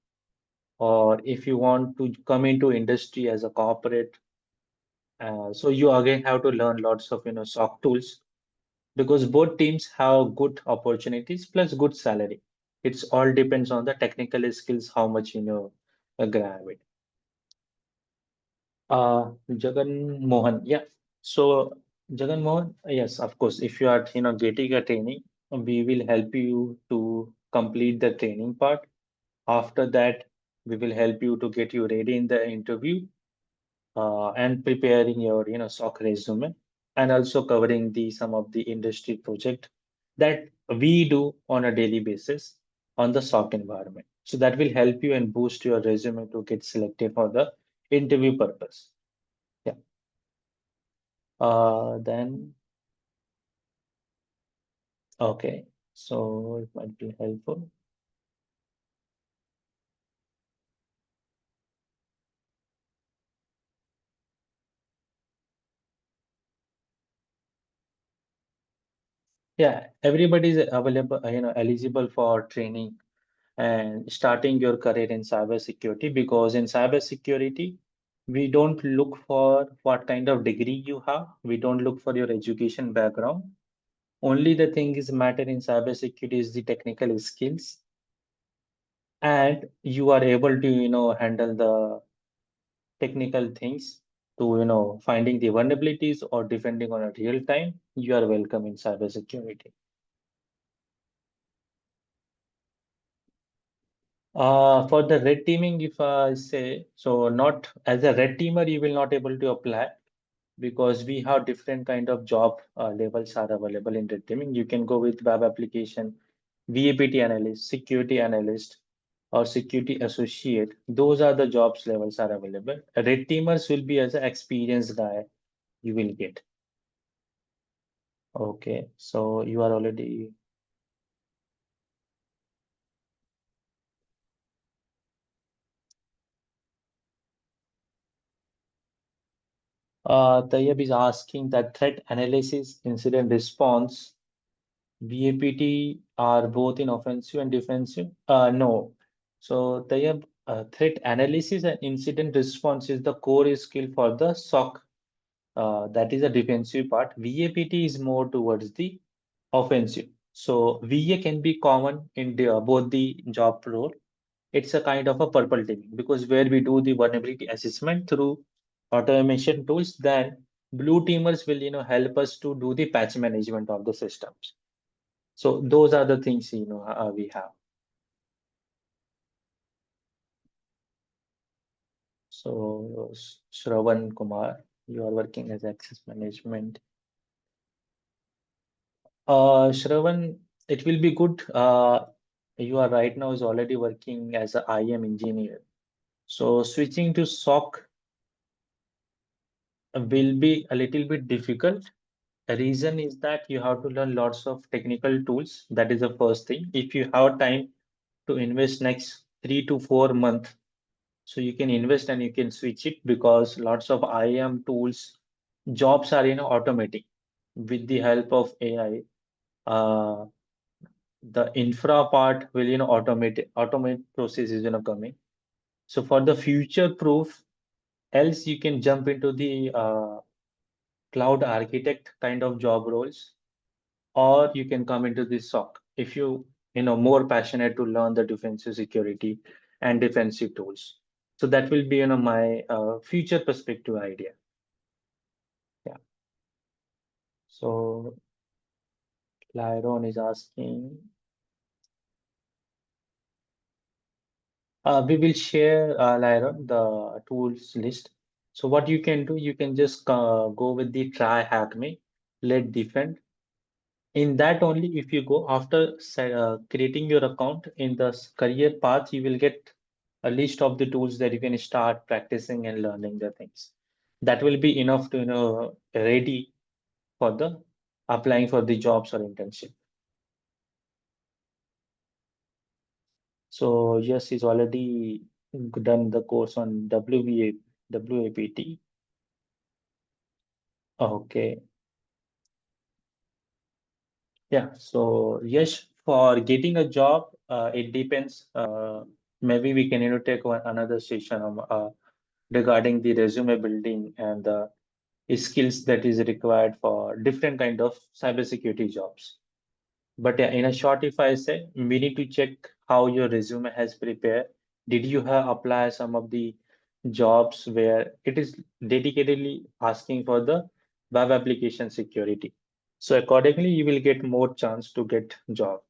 Or if you want to come into industry as a corporate, so you again have to learn lots of SOC tools because both teams have good opportunities plus good salary. It's all depends on the technical skills, how much grab it. Jagan Mohan, yeah. So Jagan Mohan, yes, of course. If you are getting a training, we will help you to complete the training part. After that, we will help you to get you ready in the interview and preparing your SOC resume and also covering the some of the industry project that we do on a daily basis on the SOC environment. So that will help you and boost your resume to get selected for the interview purpose. Yeah. Then okay. So it might be helpful. Yeah, everybody is available, eligible for training and starting your career in cybersecurity because in cybersecurity, We don't look for what kind of degree you have. We don't look for your education background. Only the thing is matter in cybersecurity is the technical skills, and you are able to, handle the technical things to, finding the vulnerabilities or defending on a real time. You are welcome in cybersecurity. For the red teaming, if I say, so not as a red teamer, you will not able to apply because we have different kind of job levels are available in red teaming. You can go with web application, VAPT analyst, security analyst, or security associate. Those are the jobs levels are available. Red teamers will be as an experienced guy you will get. Okay, so you are already. Tayyab is asking that threat analysis, incident response, VAPT are both in offensive and defensive? No. So Tayyab, threat analysis and incident response is the core skill for the SOC. That is a defensive part. VAPT is more towards the offensive. So VA can be common in both the job role. It's a kind of a purple teaming because where we do the vulnerability assessment through automation tools, then blue teamers will help us to do the patch management of the systems. So those are the things we have. So Shravan Kumar, you are working as access management. Shravan, it will be good. You are right now is already working as a IM engineer. So switching to SOC will be a little bit difficult. The reason is that you have to learn lots of technical tools. That is the first thing. If you have time to invest next 3 to 4 months, so you can invest and you can switch it because lots of IAM tools, jobs are automatic with the help of AI. Uh, the infra part will automate processes coming. So for the future proof, else you can jump into the cloud architect kind of job roles, or you can come into the SOC if more passionate to learn the defensive security and defensive tools. So that will be my future perspective idea. Yeah. So Lyron is asking, we will share Lyron the tools list. So what you can do, you can just go with the try hack me, let defend. In that only, if you go after creating your account in the career path, you will get a list of the tools that you can start practicing and learning the things. That will be enough to ready for the applying for the jobs or internship. So yes, he's already done the course on WAPT. Okay. Yeah. So yes, for getting a job, it depends. Maybe we can take another session regarding the resume building and the skills that is required for different kind of cybersecurity jobs. But yeah, in a short, if I say, we need to check how your resume has prepared. Did you have apply some of the jobs where it is dedicatedly asking for the web application security? So accordingly, you will get more chance to get job.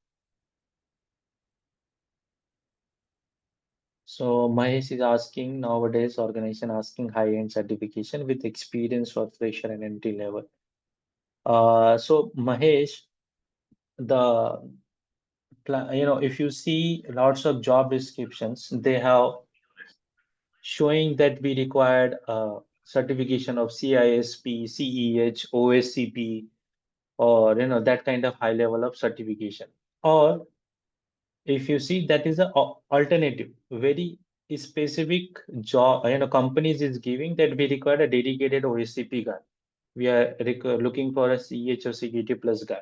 So Mahesh is asking nowadays organization asking high-end certification with experience for fresher and entry level. So Mahesh, the if you see lots of job descriptions, they have showing that we required certification of CISP, CEH, OSCP, or that kind of high level of certification. Or if you see that is a alternative, very specific job, companies is giving that we require a dedicated OSCP guy. We are looking for a CH or security plus guy.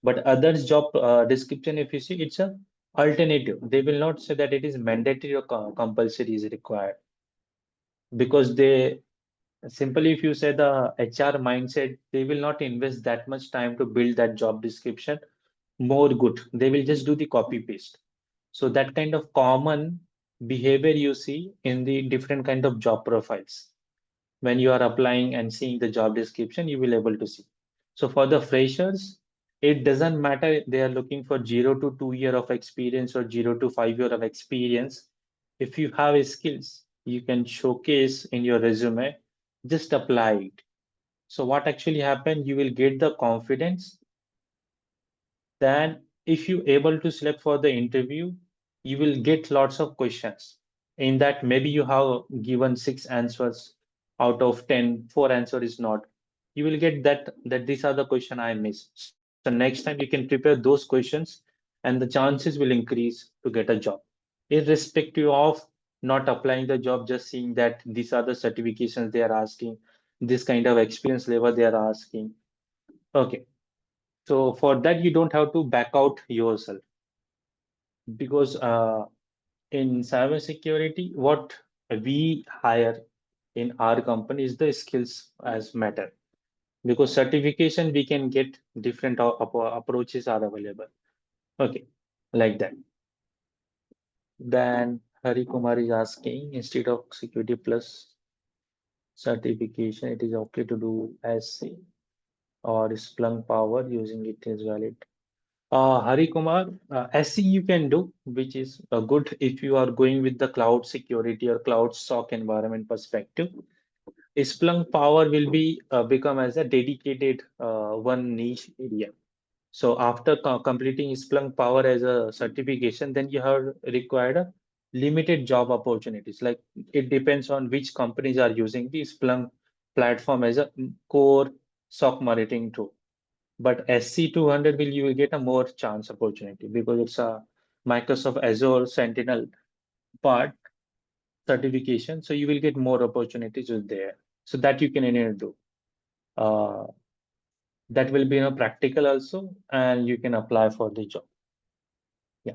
But others job description, if you see, it's a alternative. They will not say that it is mandatory or compulsory is required. because they simply, if you say the HR mindset, they will not invest that much time to build that job description more good. They will just do the copy paste. So that kind of common behavior you see in the different kind of job profiles. When you are applying and seeing the job description, you will able to see. So for the freshers, it doesn't matter they are looking for 0 to 2 year of experience or 0 to 5 year of experience. If you have skills, you can showcase in your resume, just apply it. So what actually happened, you will get the confidence. Then if you able to select for the interview, you will get lots of questions. In that, maybe you have given 6 answers out of 10, 4 answer is not. You will get that these are the question I missed. So next time you can prepare those questions and the chances will increase to get a job. Irrespective of not applying the job, just seeing that these are the certifications they are asking, this kind of experience level they are asking. Okay. So for that, you don't have to back out yourself because in cybersecurity, what we hire in our company is the skills as matter because certification we can get different approaches are available. Okay, like that. Then Hari Kumar is asking instead of security plus certification, it is okay to do SC or Splunk power using it is valid. Hari Kumar, SC you can do, which is good if you are going with the cloud security or cloud SOC environment perspective. Splunk Power will be become as a dedicated one niche area. So after completing Splunk Power as a certification, then you have required a limited job opportunities. Like it depends on which companies are using the Splunk platform as a core SOC monitoring tool. But SC200 will you will get a more chance opportunity because it's a Microsoft Azure Sentinel part certification. So you will get more opportunities with there. So that you can do. Uh, that will be practical also, and you can apply for the job. Yeah.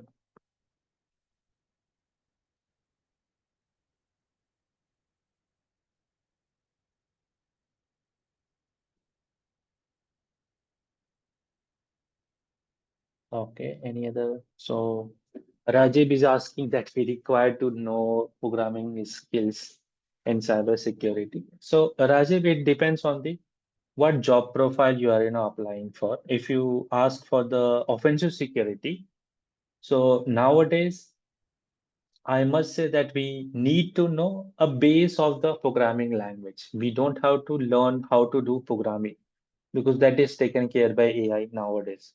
Okay. Any other? So Rajib is asking that we require to know programming skills in cybersecurity. So Rajib, it depends on the what job profile you are applying for. If you ask for the offensive security, so nowadays I must say that we need to know a base of the programming language. We don't have to learn how to do programming because that is taken care by AI nowadays.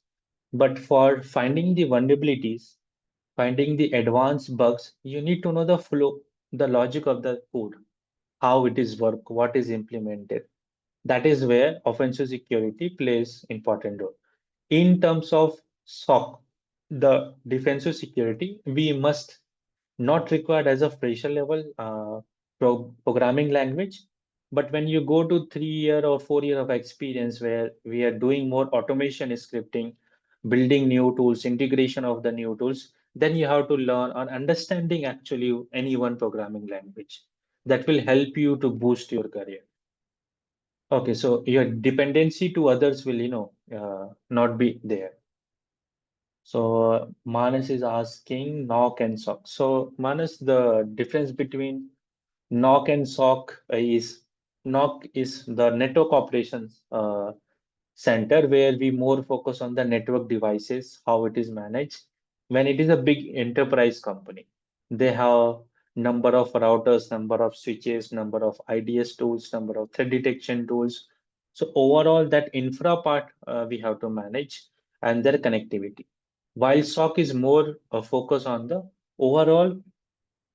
But for finding the vulnerabilities, finding the advanced bugs, you need to know the flow, the logic of the code, how it is work, what is implemented. That is where offensive security plays important role. In terms of SOC, the defensive security, we must not required as a fresher level programming language. But when you go to 3 year or 4 year of experience where we are doing more automation scripting, building new tools, integration of the new tools, then you have to learn on understanding actually any one programming language that will help you to boost your career. Okay, so your dependency to others will, not be there. So Manas is asking knock and sock. So Manas, the difference between knock and sock is knock is the network operations center where we more focus on the network devices, how it is managed. When it is a big enterprise company, they have number of routers, number of switches, number of IDS tools, number of threat detection tools. So overall, that infra part we have to manage and their connectivity. While SOC is more focus on the overall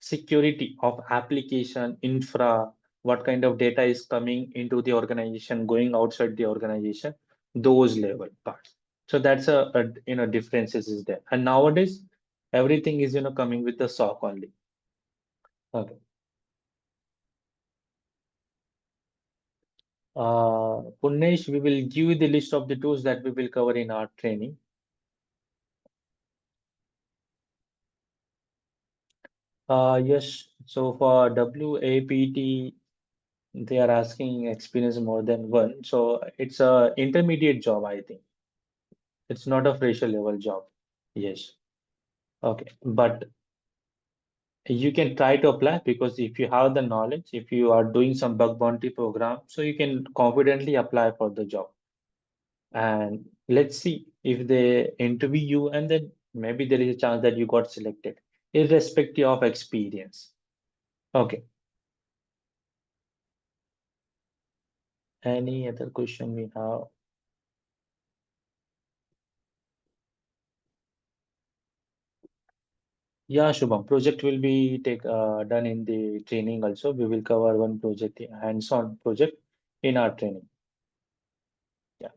security of application infra, what kind of data is coming into the organization, going outside the organization, those level parts. So that's a differences is there. And nowadays, everything is coming with the SOC only. Okay. Purnesh, we will give you the list of the tools that we will cover in our training. Yes. So for WAPT They are asking experience more than one. So it's a intermediate job, I think. It's not a fresher level job. Yes. Okay. But you can try to apply because if you have the knowledge, if you are doing some bug bounty program, so you can confidently apply for the job. And let's see if they interview you, and then maybe there is a chance that you got selected, irrespective of experience. Okay. Any other question we have? Yeah, Shubham. Project will be done in the training also. We will cover one project, hands-on project in our training. Yeah.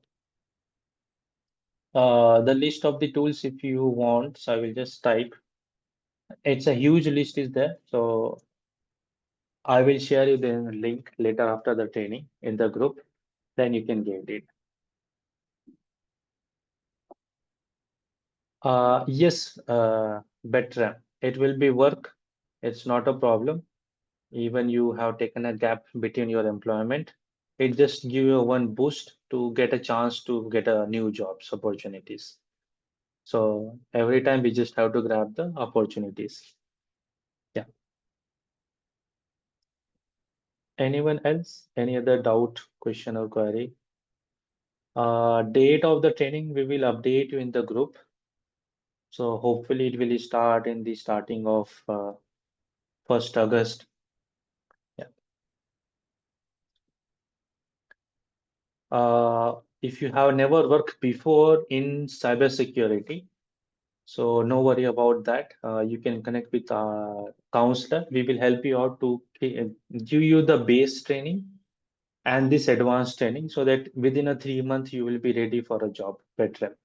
The list of the tools, if you want, so I will just type. It's a huge list is there. So I will share you the link later after the training in the group. Then you can get it. Yes, better. It will be work. It's not a problem. Even you have taken a gap between your employment, it just give you one boost to get a chance to get a new jobs opportunities. So every time we just have to grab the opportunities. Yeah. Anyone else? Any other doubt, question or query? Date of the training, we will update you in the group. So hopefully it will start in the starting of 1st August. Yeah. If you have never worked before in cybersecurity, so no worry about that. You can connect with our counselor. We will help you out to give you the base training and this advanced training so that within a 3 month you will be ready for a job better.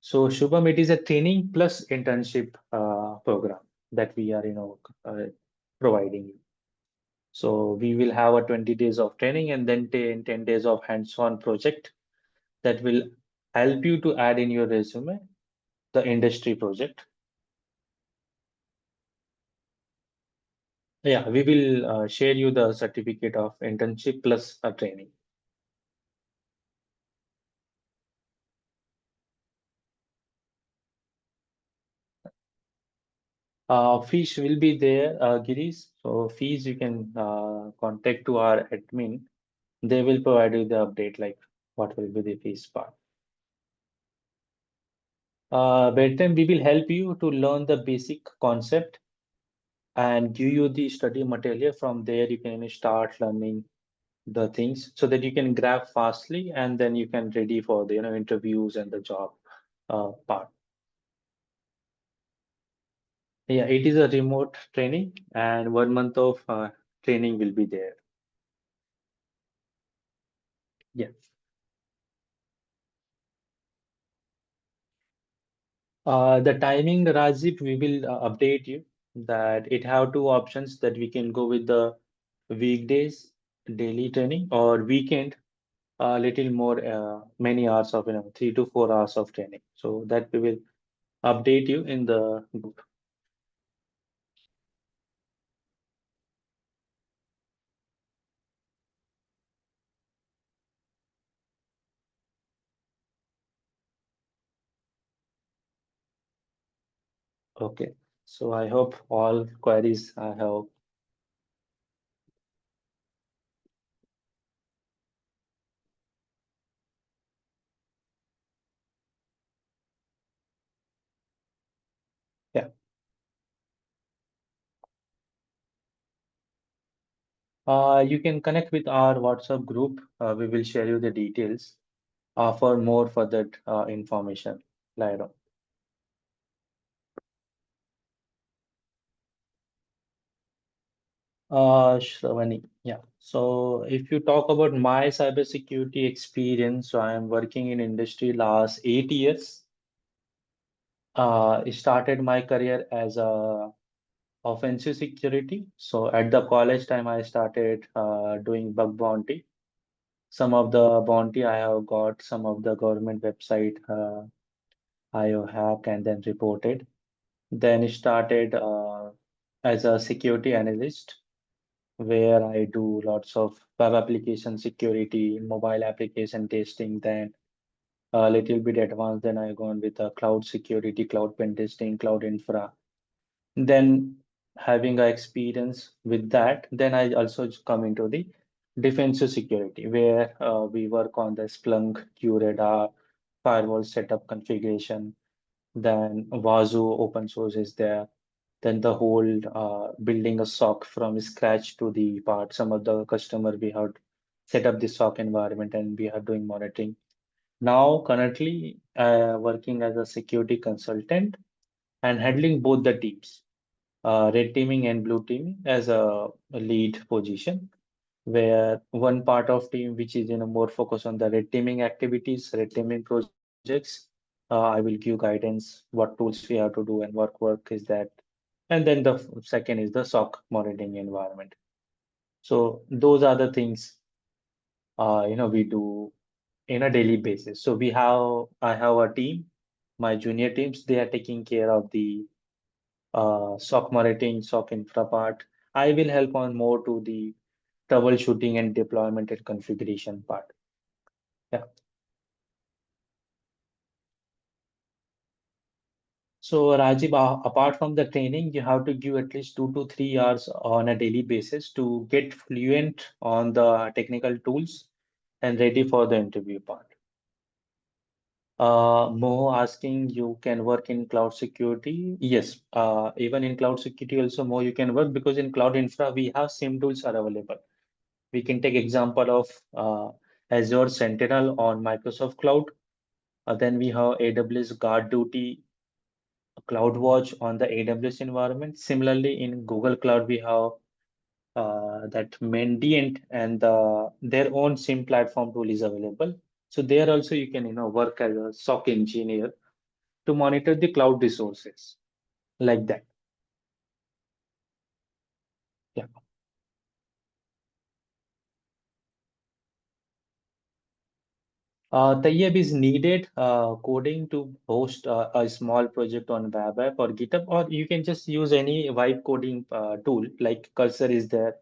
So Shubham, it is a training plus internship program that we are providing you. So we will have a 20 days of training and then 10 days of hands-on project that will help you to add in your resume the industry project. Yeah, we will share you the certificate of internship plus a training. Fees will be there, Girish. So fees you can contact to our admin. They will provide you the update like what will be the fees part. Bedtime, we will help you to learn the basic concept and give you the study material. From there, you can start learning the things so that you can grab fastly and then you can ready for the interviews and the job part. Yeah, it is a remote training and 1 month of training will be there. Yeah. The timing, Rajiv, we will update you that it have two options that we can go with the weekdays daily training or weekend a little more many hours of 3 to 4 hours of training. So that we will update you in the group. Okay. So I hope all queries I have. Yeah. You can connect with our WhatsApp group. We will share you the details for more further information later on. Shravani, yeah. So if you talk about my cybersecurity experience, so I am working in industry last 8 years. I started my career as a offensive security. So at the college time, I started doing bug bounty. Some of the bounty I have got, some of the government website I have hacked and then reported. Then started as a security analyst. where I do lots of web application security, mobile application testing, then a little bit advanced, then I go on with cloud security, cloud pen testing, cloud infra. Then having a experience with that, then I also come into the defensive security, where we work on the Splunk, QRadar, firewall setup configuration, then Wazuh open source is there. Then the whole building a SOC from scratch to the part. Some of the customer we have set up the SOC environment and we are doing monitoring. Now currently working as a security consultant and handling both the teams, red teaming and blue teaming as a lead position, where one part of team which is more focused on the red teaming activities, red teaming projects, I will give guidance what tools we have to do and work is that. And then the second is the SOC monitoring environment. So those are the things we do in a daily basis. So I have a team, my junior teams, they are taking care of the SOC monitoring, SOC infra part. I will help on more to the troubleshooting and deployment and configuration part. Yeah. So Rajiv, apart from the training, you have to give at least 2 to 3 hours on a daily basis to get fluent on the technical tools and ready for the interview part. Mo asking you can work in cloud security. Yes, even in cloud security also Mo you can work because in cloud infra we have SIEM tools are available. We can take example of Azure Sentinel on Microsoft Cloud. Then we have AWS Guard Duty, CloudWatch on the AWS environment. Similarly, in Google Cloud, we have that Mandiant and their own SIM platform tool is available. So there also you can work as a SOC engineer to monitor the cloud resources like that. Yeah. Tayyab is needed coding to host a small project on web app or GitHub, or you can just use any vibe coding tool like Cursor is there,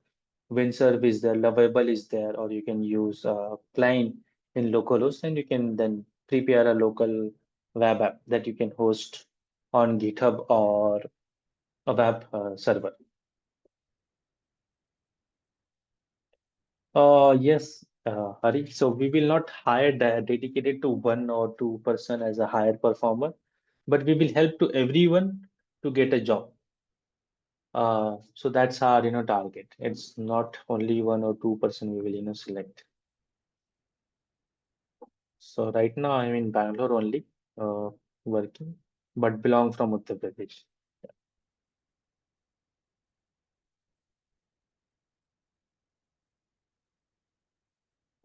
Windsurf is there, Lovable is there, or you can use Client in localhost, and you can then prepare a local web app that you can host on GitHub or a web server. Yes, Hari. So we will not hire dedicated to 1 or 2 person as a higher performer, but we will help to everyone to get a job. So that's our target. It's not only 1 or 2 person we will select. So right now I'm in Bangalore only, working, but belong from Uttar Pradesh.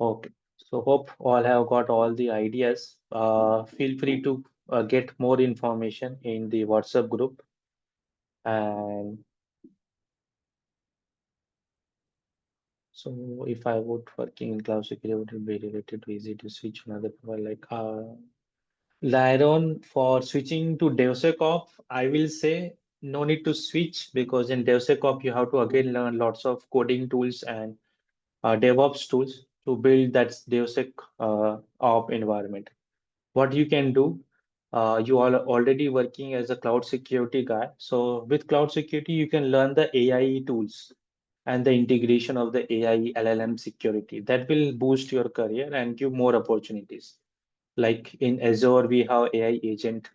Okay. So hope all have got all the ideas. Feel free to get more information in the WhatsApp group. And so if I would working in cloud security would be related to easy to switch another profile like Lyron for switching to DevSecOps, I will say no need to switch because in DevSecOps you have to again learn lots of coding tools and DevOps tools to build that DevSec op environment. What you can do, you are already working as a cloud security guy. So with cloud security, you can learn the AI tools and the integration of the AI LLM security. That will boost your career and give more opportunities. Like in Azure, we have AI agent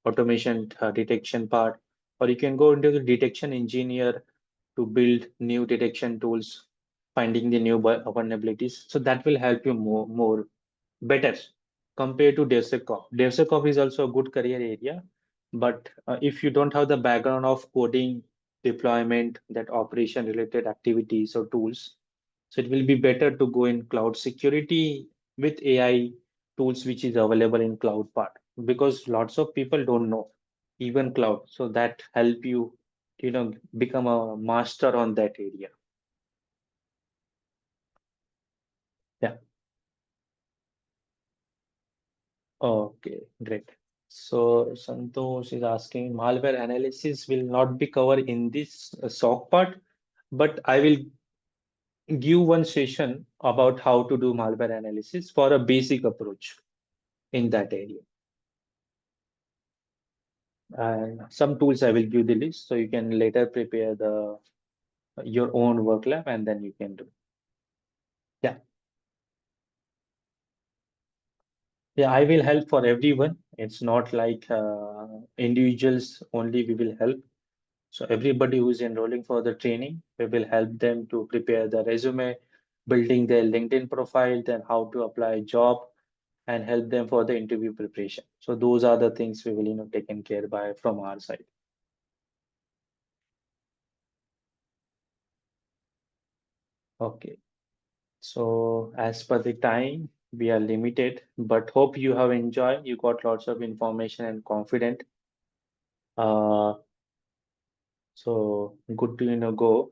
automation detection part, or you can go into the detection engineer to build new detection tools, finding the new vulnerabilities. So that will help you more better compared to DevSecOps. DevSecOps is also a good career area, but if you don't have the background of coding, deployment, that operation related activities or tools, so it will be better to go in cloud security with AI tools which is available in cloud part because lots of people don't know even cloud. So that help you, become a master on that area. Yeah. Okay, great. So Santosh is asking, malware analysis will not be covered in this SOC part, but I will. give one session about how to do malware analysis for a basic approach in that area. And some tools I will give the list so you can later prepare the your own work lab and then you can do. Yeah. Yeah, I will help for everyone. It's not like individuals only we will help. So everybody who is enrolling for the training, we will help them to prepare the resume, building their LinkedIn profile, then how to apply a job and help them for the interview preparation. So those are the things we will, taken care by from our side. Okay. So as per the time, we are limited, but hope you have enjoyed. You got lots of information and confident. Uh, so good to go.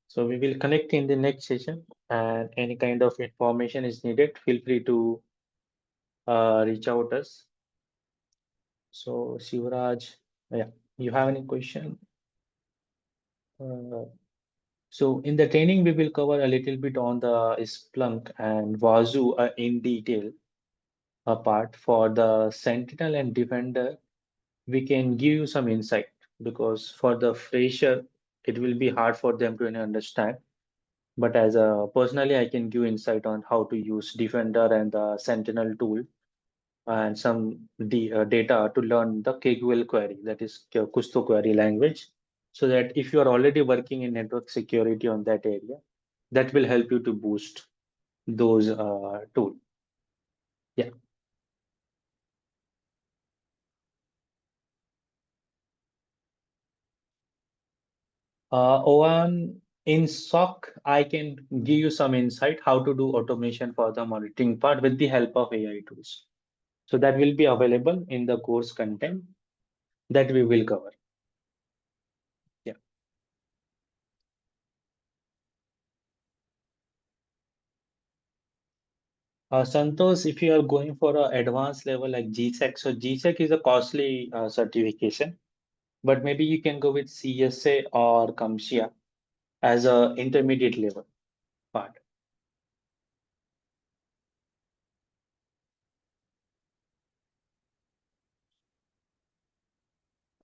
So we will connect in the next session, and any kind of information is needed, feel free to reach out us. So Shivraj, yeah, you have any question? Uh, so in the training, we will cover a little bit on the Splunk and Wazuh in detail. Apart for the Sentinel and Defender, we can give you some insight because for the fresher, it will be hard for them to understand. But as a personally, I can give insight on how to use Defender and the Sentinel tool and some data to learn the KQL query, that is Kusto query language, so that if you are already working in network security on that area, that will help you to boost those tool. Yeah. Owen, in SOC, I can give you some insight how to do automation for the monitoring part with the help of AI tools. So that will be available in the course content that we will cover. Yeah. Santosh, if you are going for an advanced level like GSEC, so GSEC is a costly certification, but maybe you can go with CSA or CompTIA as a intermediate level part.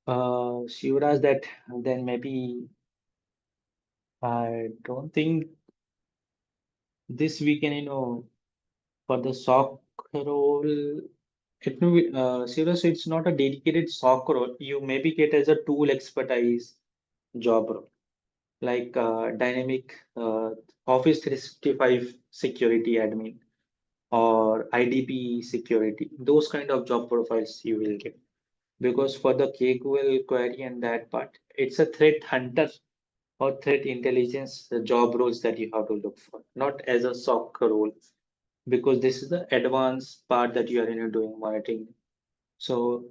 Shivraj, that then maybe I don't think this weekend, for the SOC role, it will be, seriously, it's not a dedicated SOC role. You maybe get as a tool expertise job role, like dynamic Office 365 security admin or IDP security. Those kind of job profiles you will get. Because for the KQL query and that part, it's a threat hunter or threat intelligence job roles that you have to look for, not as a SOC role, because this is the advanced part that you are doing monitoring. So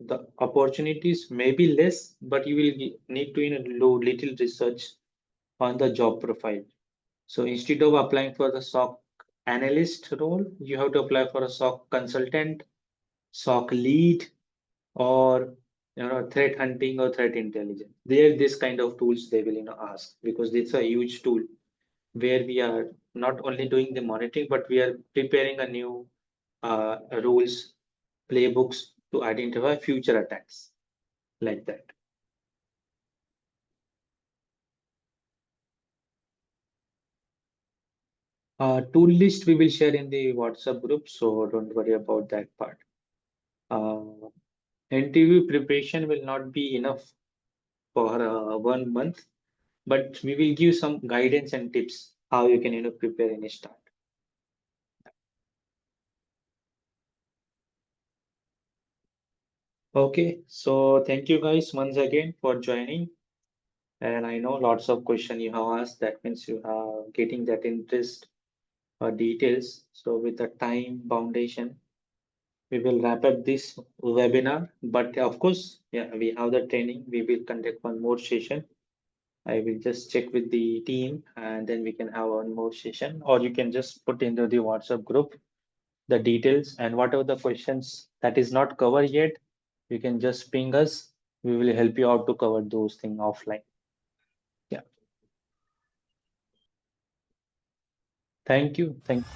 the opportunities may be less, but you will need to do little research on the job profile. So instead of applying for the SOC analyst role, you have to apply for a SOC consultant, SOC lead, or threat hunting or threat intelligence. There, this kind of tools they will ask because it's a huge tool where we are not only doing the monitoring, but we are preparing a new rules, playbooks to identify future attacks like that. Tool list we will share in the WhatsApp group, so don't worry about that part. Uh, Interview preparation will not be enough for 1 month, but we will give some guidance and tips how you can prepare any start. Okay, so thank you guys once again for joining. And I know lots of question you have asked. That means you are getting that interest or details. So with the time foundation, we will wrap up this webinar. But of course, yeah, we have the training. We will conduct one more session. I will just check with the team and then we can have one more session. Or you can just put into the WhatsApp group the details and whatever the questions that is not covered yet, you can just ping us. We will help you out to cover those things offline. Yeah. Thank you. Thank